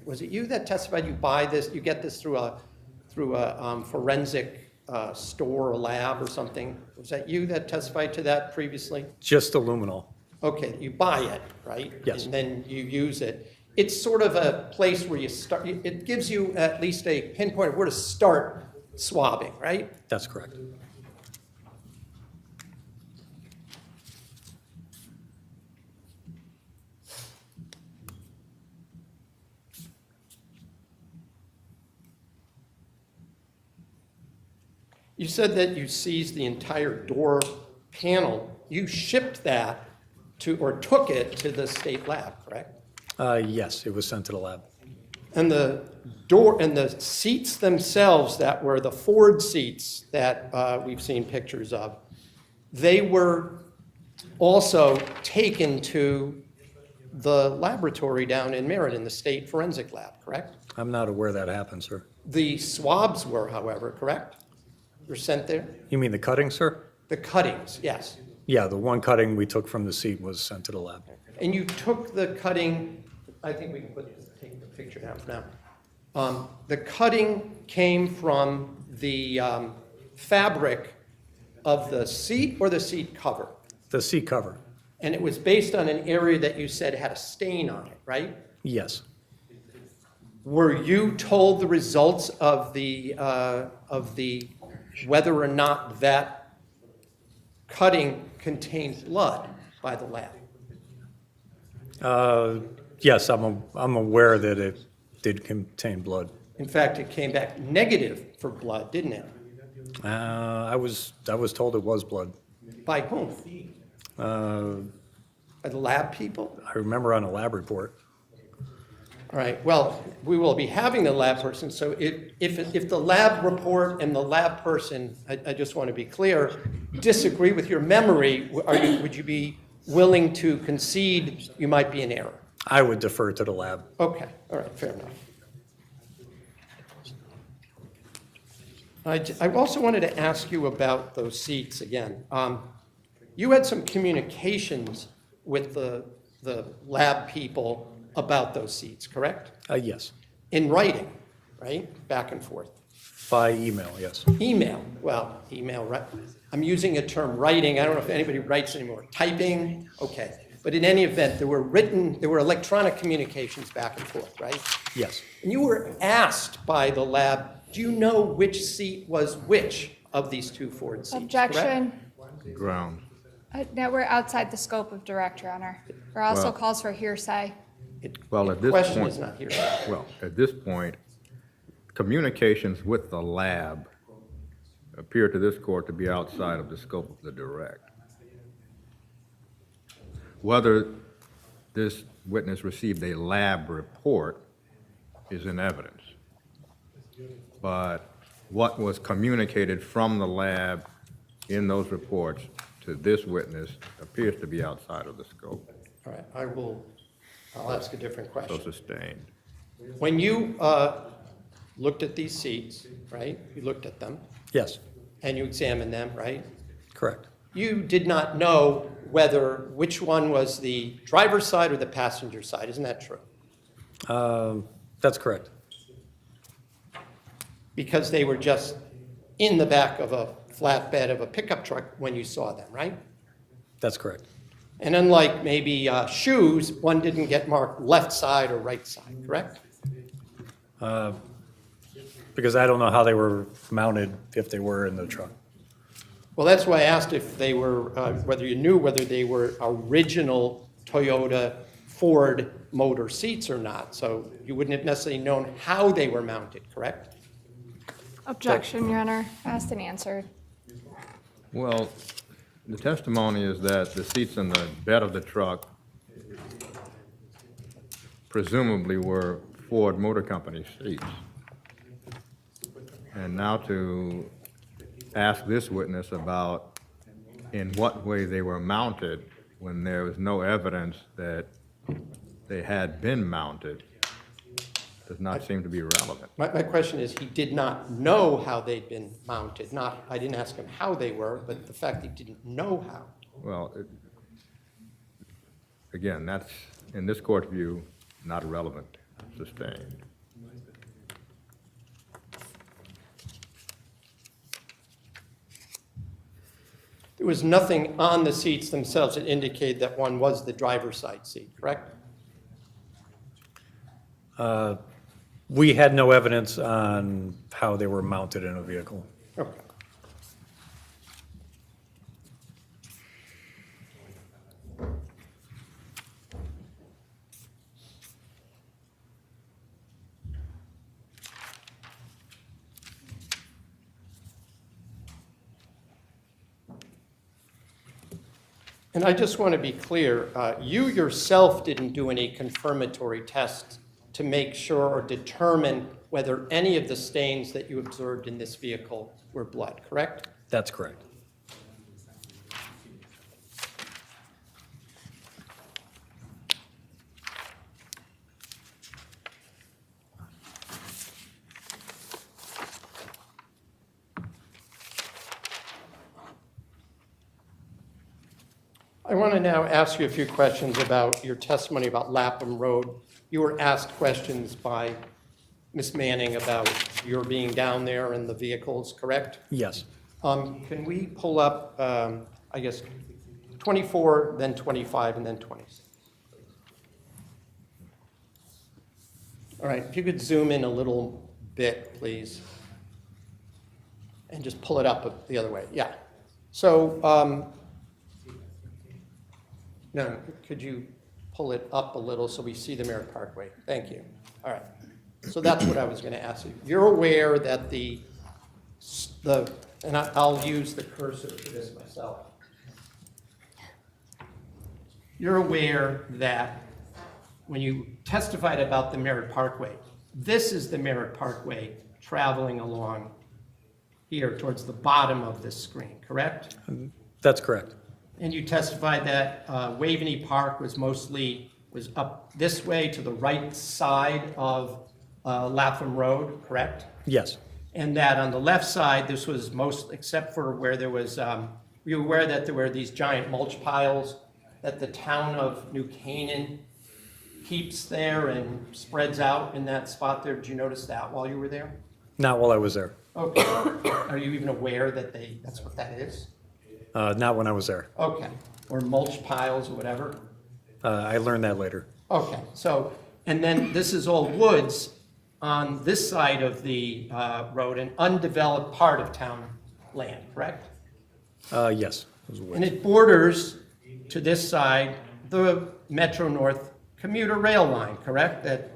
was it you that testified you buy this, you get this through a forensic store or lab or something? Was that you that testified to that previously? Just the luminol. Okay, you buy it, right? Yes. And then you use it. It's sort of a place where you start, it gives you at least a pinpoint of where to start swabbing, right? That's correct. You said that you seized the entire door panel. You shipped that to, or took it to the state lab, correct? Yes, it was sent to the lab. And the door and the seats themselves that were the Ford seats that we've seen pictures of, they were also taken to the laboratory down in Meriden, the state forensic lab, correct? I'm not aware that happened, sir. The swabs were, however, correct? Were sent there? You mean the cutting, sir? The cuttings, yes. Yeah, the one cutting we took from the seat was sent to the lab. And you took the cutting, I think we can take the picture down for now. The cutting came from the fabric of the seat or the seat cover? The seat cover. And it was based on an area that you said had a stain on it, right? Yes. Were you told the results of the whether or not that cutting contained blood by the lab? Yes, I'm aware that it did contain blood. In fact, it came back negative for blood, didn't it? I was told it was blood. By whom? By the lab people? I remember on a lab report. All right, well, we will be having the lab person, so if the lab report and the lab person, I just want to be clear, disagree with your memory, would you be willing to concede you might be in error? I would defer to the lab. Okay, all right, fair enough. I also wanted to ask you about those seats again. You had some communications with the lab people about those seats, correct? Yes, In writing, right? Back and forth. by email, yes. Email, well, email, right? I'm using a term writing. I don't know if anybody writes anymore. Typing, okay. But in any event, there were electronic communications back and forth, right? Yes. And you were asked by the lab, do you know which seat was which of these two Ford seats? correct? Objection. Ground. Now we're outside the scope of direct, Your Honor. There also Well- calls for hearsay. Well, at this Question point, is not here. well, at this point, communications with the lab appear to this court to be outside of the scope of the direct. Whether this witness received a lab report is in evidence. But what was communicated from the lab in those reports to this witness appears to be outside of the scope, All right, I'll ask a different so question. sustained. When you looked at these seats, right? You looked at them Yes, and you examined them, right? correct. You did not know which one was the driver's side or the passenger side, isn't that true? That's correct. Because they were just in the back of a flatbed of a pickup truck when you saw them, right? That's correct. And unlike maybe shoes, one didn't get marked left side or right side, correct? Because I don't know how they were mounted if they were in the truck. Well, that's why I asked if they were, whether you knew whether they were original Toyota Ford motor seats or not. So you wouldn't have necessarily known how they were mounted, correct? Objection, Your Honor. Asked and answered. Well, the testimony is that the seats in the bed of the truck presumably were Ford Motor Company seats. And now to ask this witness about in what way they were mounted when there was no evidence that they had been mounted does not seem to be relevant. My question is, he did not know how they'd been mounted, not, I didn't ask him how they were, but the fact he didn't know how. Well, again, that's, in this court's view, not relevant, sustained. There was nothing on the seats themselves that indicated that one was the driver's side seat, correct? We had no evidence on how they were mounted in a vehicle. Okay. And I just want to be clear, you yourself didn't do any confirmatory tests to make sure or determine whether any of the stains that you observed in this vehicle were blood, correct? That's correct. I want to now ask you a few questions about your testimony about Lapham Road. You were asked questions by Ms. Manning about your being down there and the vehicles, correct? Yes. Can we pull up, I guess, 24, then 25, and then 26? All right, if you could zoom in a little bit, please. And just pull it up the other way, yeah. So, no, could you pull it up a little so we see the Merritt Parkway? Thank you. All right. So that's what I was going to ask you. You're aware that and I'll use the cursor for this myself. You're aware that when you testified about the Merritt Parkway, this is the Merritt Parkway traveling along here towards the bottom of this screen, correct? That's correct. And you testified that Waveney Park was up this way to the right side of Lapham Road, correct? Yes. And that on the left side, this was except for where there was, were you aware that there were these giant mulch piles that the town of New Canaan keeps there and spreads out in that spot there? Did you notice that while you were there? Not while I was there. Okay. Are you even aware that that's what that is? Not when I was there. Okay. Or mulch piles or whatever? I learned that later. Okay, so, and then this is all woods on this side of the road, an undeveloped part of town land, correct? Yes. It was And it borders to this side the Metro North commuter rail line, correct? That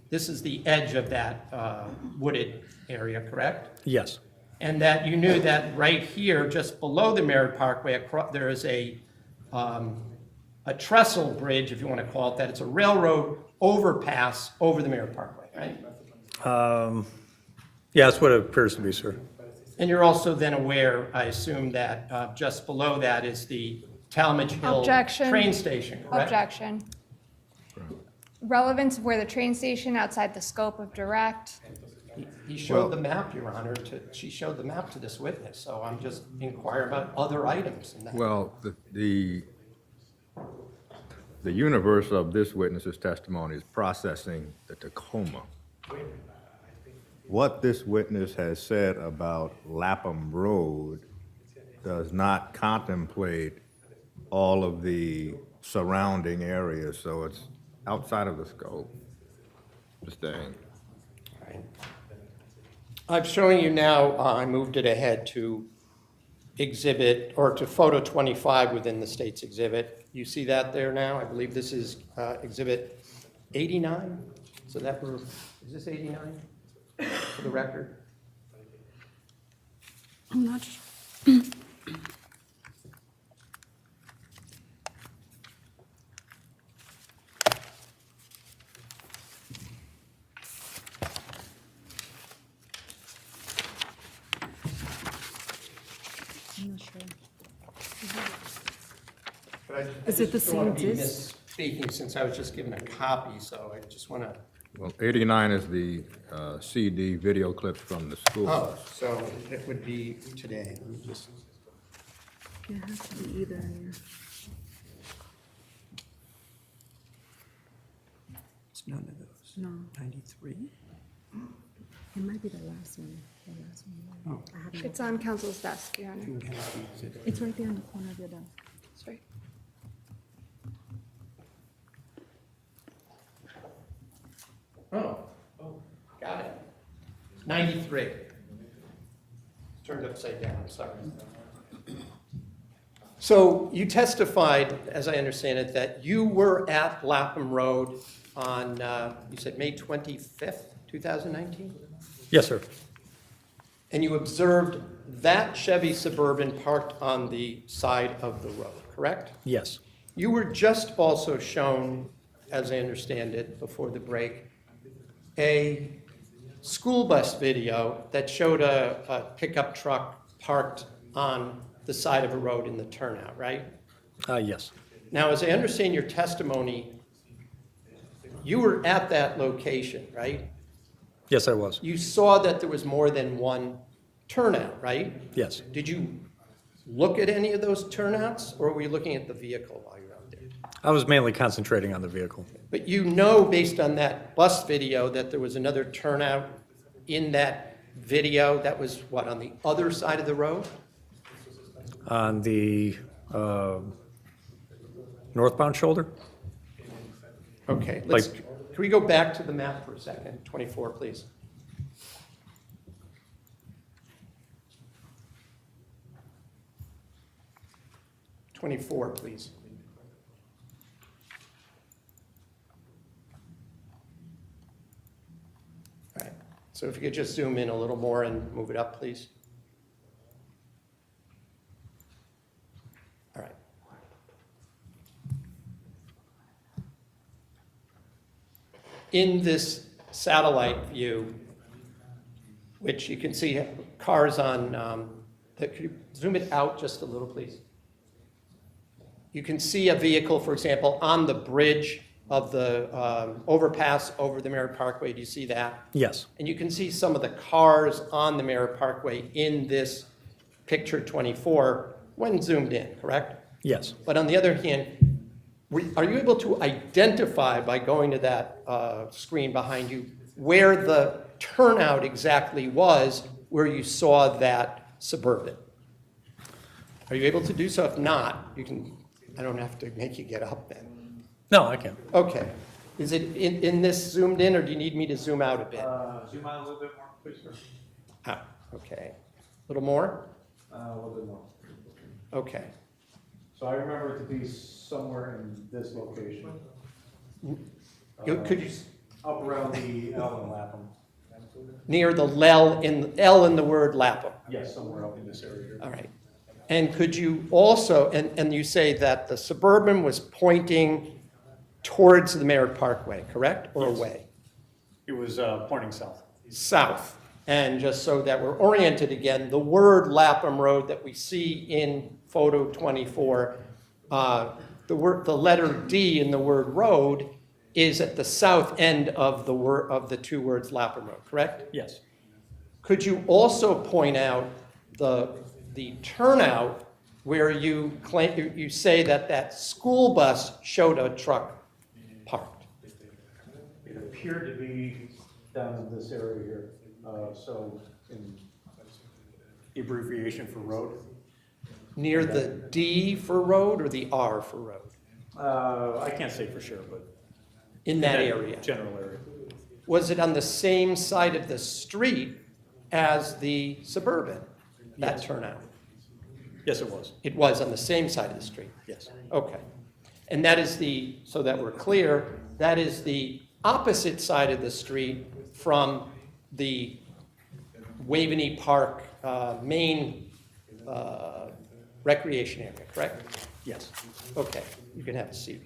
this is the edge of that wooded area, correct? Yes. And that you knew that right here, just below the Merritt Parkway, there is a trestle bridge, if you want to call it that. It's a railroad overpass over the Merritt Parkway, right? Yeah, that's what it appears to be, sir. And you're also then aware, I assume, that just below that is the Talmadge Hill Objection. train station, correct? Objection. Relevance of where the train station outside the scope of direct. He showed the map, Your Honor, she showed the map to this witness, so I'm just inquiring about other items in that. Well, the universe of this witness's testimony is processing the Tacoma. What this witness has said about Lapham Road does not contemplate all of the surrounding areas, so it's outside of the scope. Just saying. I'm showing you now, I moved it ahead to exhibit, or to photo 25 within the state's exhibit. You see that there now? I believe this is exhibit 89? So is this 89 for the record? I'm not sure. I'm not sure. Is it the I don't want to same be disc? misspeaking since I was just given a copy, so I just want to, Well, 89 is the CD video clips from the school. oh, so it would be today. Let me just, It has to be either. it's none of those. No, 93? it might be the last one. Oh. I haven't. It's on council's desk, Your Honor. It's right there in the corner of your desk. It's right. Oh, got it. 93. Turned upside down, sorry. So you testified, as I understand it, that you were at Lapham Road on, you said May 25th, 2019? Yes, sir. And you observed that Chevy Suburban parked on the side of the road, correct? Yes. You were just also shown, as I understand it, before the break, a school bus video that showed a pickup truck parked on the side of a road in the turnout, right? Yes. Now, as I understand your testimony, you were at that location, right? Yes, I was. You saw that there was more than one turnout, right? Yes. Did you look at any of those turnouts, or were you looking at the vehicle while you were out there? I was mainly concentrating on the vehicle. But you know, based on that bus video, that there was another turnout in that video that was, what, on the other side of the road? On the northbound shoulder? Okay, can we go back to the map for a second? 24, please. '24, please. All right, so if you could just zoom in a little more and move it up, please. All right. in this satellite view, which you can see cars on, could you zoom it out just a little, please? You can see a vehicle, for example, on the bridge of the overpass over the Merritt Parkway. Do you see that? Yes, And you can see some of the cars on the Merritt Parkway in this picture 24 when zoomed in, correct? yes. But on the other hand, are you able to identify by going to that screen behind you where the turnout exactly was where you saw that Suburban? Are you able to do so? If not, you can, I don't have to make you get up then. No, I can't. Okay. Is it in this zoomed in, or do you need me to zoom out a bit? Zoom out a little bit more, please, sir. Ah, okay. A little more? A little bit more. Okay. So I remember it to be somewhere in this location. Could you, Up around the L and Lapham. near the L in the word Lapham? Yes, somewhere up in this area here. All right. And could you also, and you say that the Suburban was pointing towards the Merritt Parkway, correct, or Yes. away? It was pointing south. South. And just so that we're oriented again, the word Lapham Road that we see in photo 24, the letter D in the word road is at the south end of the two words Lapham Road, correct? Yes. Could you also point out the turnout where you claim, you say that school bus showed a truck parked? It appeared to be down in this area here. So in the abbreviation for road. Near the D for road or the R for road? I can't say for sure, but. In that area? General area. Was it on the same side of the street as the Suburban, that Yes. turnout? Yes, it was. It was on the same side of the street? Yes. Okay. And that is so that we're clear, that is the opposite side of the street from the Waveney Park main recreation area, correct? Yes. Okay, you can have a seat.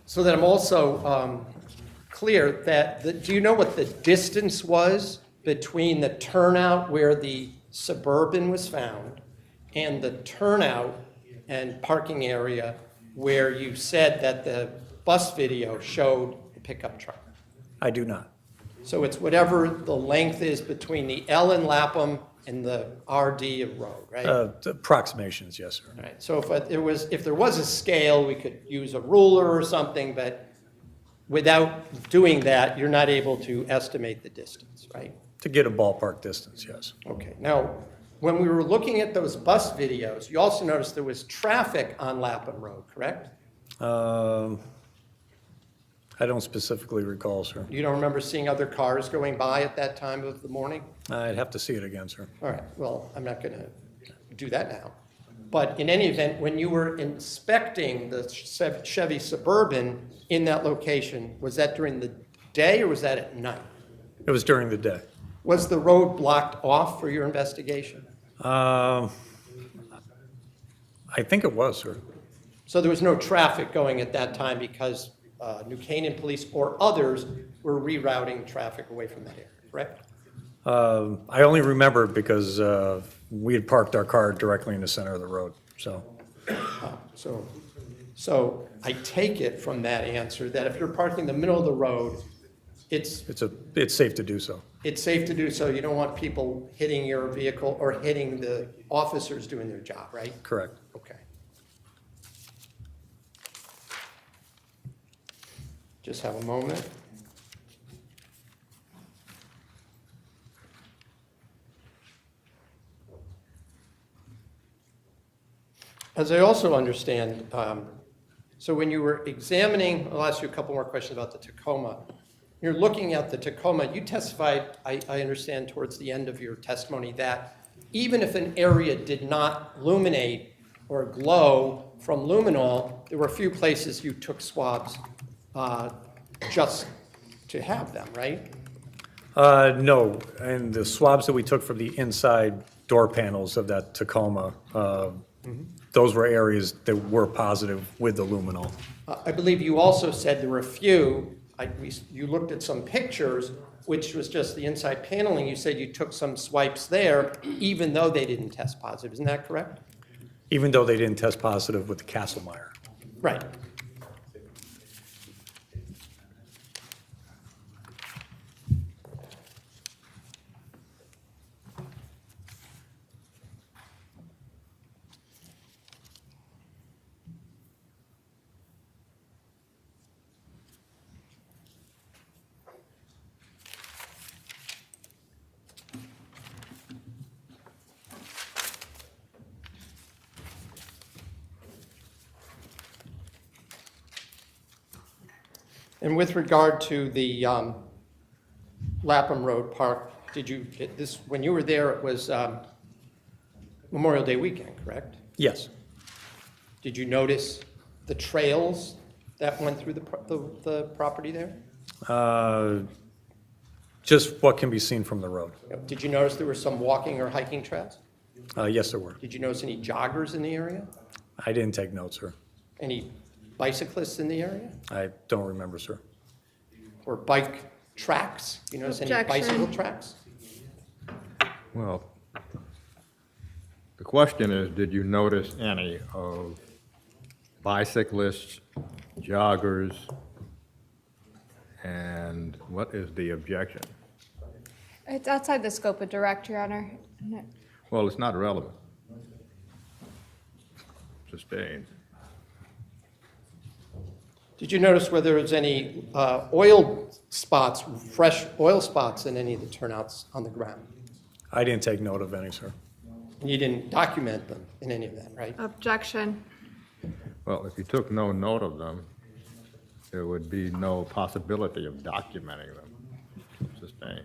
So that I'm also clear that, do you know what the distance was between the turnout where the Suburban was found and the turnout and parking area where you said that the bus video showed the pickup truck? I do not. So it's whatever the length is between the L in Lapham and the RD of road, right? Approximations, yes, sir. All right, so if there was a scale, we could use a ruler or something, but without doing that, you're not able to estimate the distance, right? To get a ballpark distance, yes. Okay, now, when we were looking at those bus videos, you also noticed there was traffic on Lapham Road, correct? I don't specifically recall, sir. You don't remember seeing other cars going by at that time of the morning? I'd have to see it again, sir. All right, well, I'm not going to do that now. But in any event, when you were inspecting the Chevy Suburban in that location, was that during the day or was that at night? It was during the day. Was the road blocked off for your investigation? I think it was, sir. So there was no traffic going at that time because New Canaan Police or others were rerouting traffic away from that area, correct? I only remember it because we had parked our car directly in the center of the road, so. So I take it from that answer that if you're parking in the middle of the road, it's It's safe to do so. It's safe to do so. You don't want people hitting your vehicle or hitting the officers doing their job, right? Correct. Okay. Just have a moment. As I also understand, so when you were examining, I'll ask you a couple more questions about the Tacoma. You're looking at the Tacoma, you testified, I understand, towards the end of your testimony that even if an area did not illuminate or glow from luminol, there were a few places you took swabs just to have them, right? No, and the swabs that we took from the inside door panels of that Tacoma, those were areas that were positive with the luminol. I believe you also said there were a few, you looked at some pictures, which was just the inside paneling. You said you took some swipes there, even though they didn't test positive. Isn't that correct? Even though they didn't test positive with the Castlemeyer. Right. And with regard to the Lapham Road Park, when you were there, it was Memorial Day weekend, correct? Yes. Did you notice the trails that went through the property there? Just what can be seen from the road. Did you notice there were some walking or hiking trails? Yes, there were. Did you notice any joggers in the area? I didn't take notes, sir. Any bicyclists in the area? I don't remember, sir. Or bike tracks? You notice any Objection. bicycle tracks? Well, the question is, did you notice any of bicyclists, joggers, and what is the objection? It's outside the scope of direct, Your Honor. Well, it's not relevant. Sustained. Did you notice whether there was any oil spots, fresh oil spots in any of the turnouts on the ground? I didn't take note of any, sir. And you didn't document them in any of that, right? Objection. Well, if you took no note of them, there would be no possibility of documenting them. Sustained.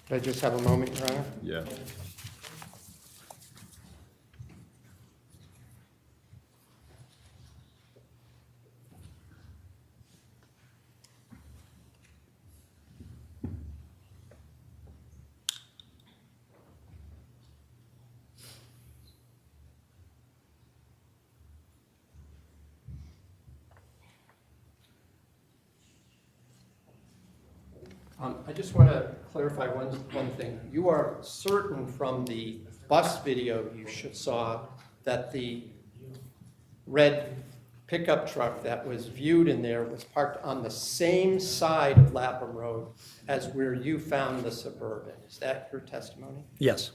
Could I just have a moment, Your Honor? Yeah. I just want to clarify one thing. You are certain from the bus video you saw that the red pickup truck that was viewed in there was parked on the same side of Lapham Road as where you found the Suburban. Is that your testimony? Yes.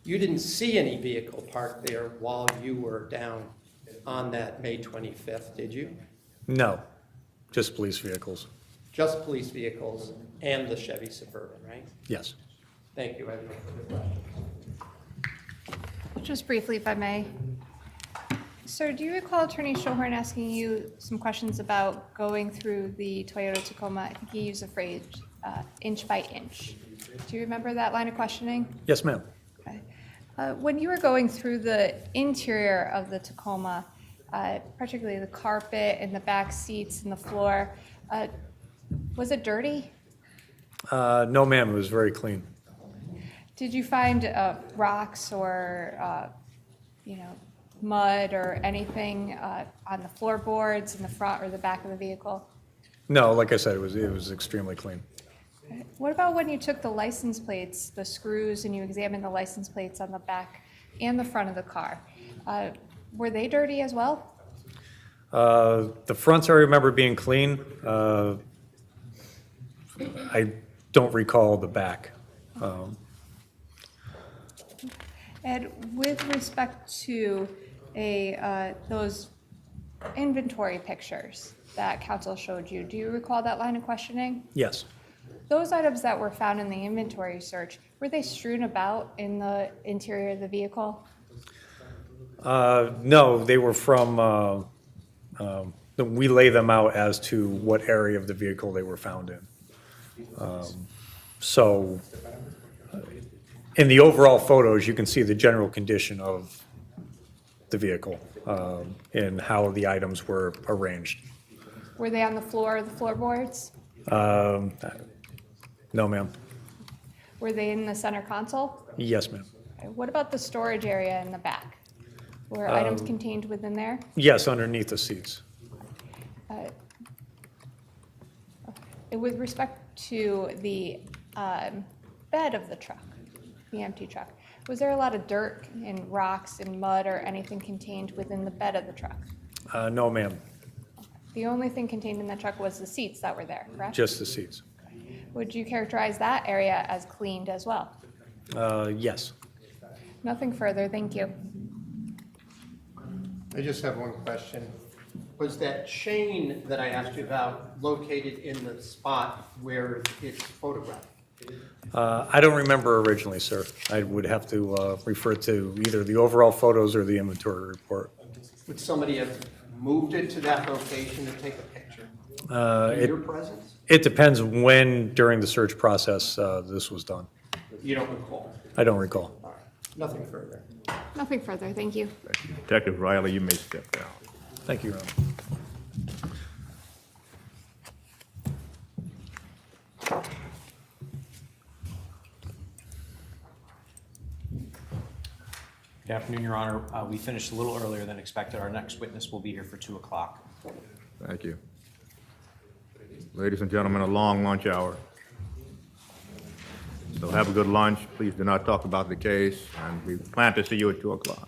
You didn't see any vehicle parked there while you were down on that May 25th, did you? No, just police vehicles. Just police vehicles and the Chevy Suburban, right? Yes. Thank you. I have no further questions. Just briefly, if I may. Sir, do you recall Attorney Shohorn asking you some questions about going through the Toyota Tacoma? I think he used the phrase inch by inch. Do you remember that line of questioning? Yes, ma'am. Okay. When you were going through the interior of the Tacoma, particularly the carpet and the back seats and the floor, was it dirty? No, ma'am, it was very clean. Did you find rocks or, mud or anything on the floorboards in the front or the back of the vehicle? No, like I said, it was extremely clean. What about when you took the license plates, the screws, and you examined the license plates on the back and the front of the car? Were they dirty as well? The fronts I remember being clean. I don't recall the back. And with respect to those inventory pictures that counsel showed you, do you recall that line of questioning? Yes. Those items that were found in the inventory search, were they strewn about in the interior of the vehicle? No, they were from, we lay them out as to what area of the vehicle they were found in. So in the overall photos, you can see the general condition of the vehicle and how the items were arranged. Were they on the floor or the floorboards? No, ma'am. Were they in the center console? Yes, ma'am. Okay, what about the storage area in the back? Were items contained within there? Yes, underneath the seats. With respect to the bed of the truck, the empty truck, was there a lot of dirt and rocks and mud or anything contained within the bed of the truck? No, ma'am. The only thing contained in the truck was the seats that were there, correct? Just the seats. Would you characterize that area as cleaned as well? Yes. Nothing further, thank you. I just have one question. Was that chain that I asked you about located in the spot where it's photographed? I don't remember originally, sir. I would have to refer to either the overall photos or the inventory report. Would somebody have moved it to that location to take a picture? In your presence? It depends when during the search process this was done. You don't recall? I don't recall. All right, nothing further. Nothing further, thank you. Detective Riley, you may step down. Thank you, Your Honor. Good afternoon, Your Honor. We finished a little earlier than expected. Our next witness will be here for 2 o'clock. Thank you. Ladies and gentlemen, a long lunch hour. So have a good lunch. Please do not talk about the case, and we plan to see you at 2 o'clock.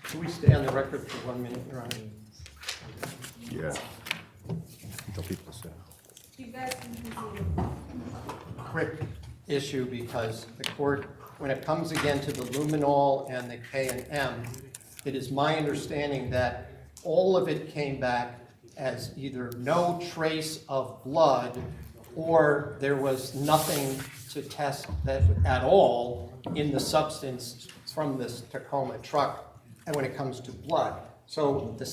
Can we stay on the record for 1 minute, Your Honor? Yes. Until people sit. Quick issue, because the court, when it comes again to the luminol and the K&M, it is my understanding that all of it came back as either no trace of blood or there was nothing to test that at all in the substance from this Tacoma truck and when it comes to blood. So the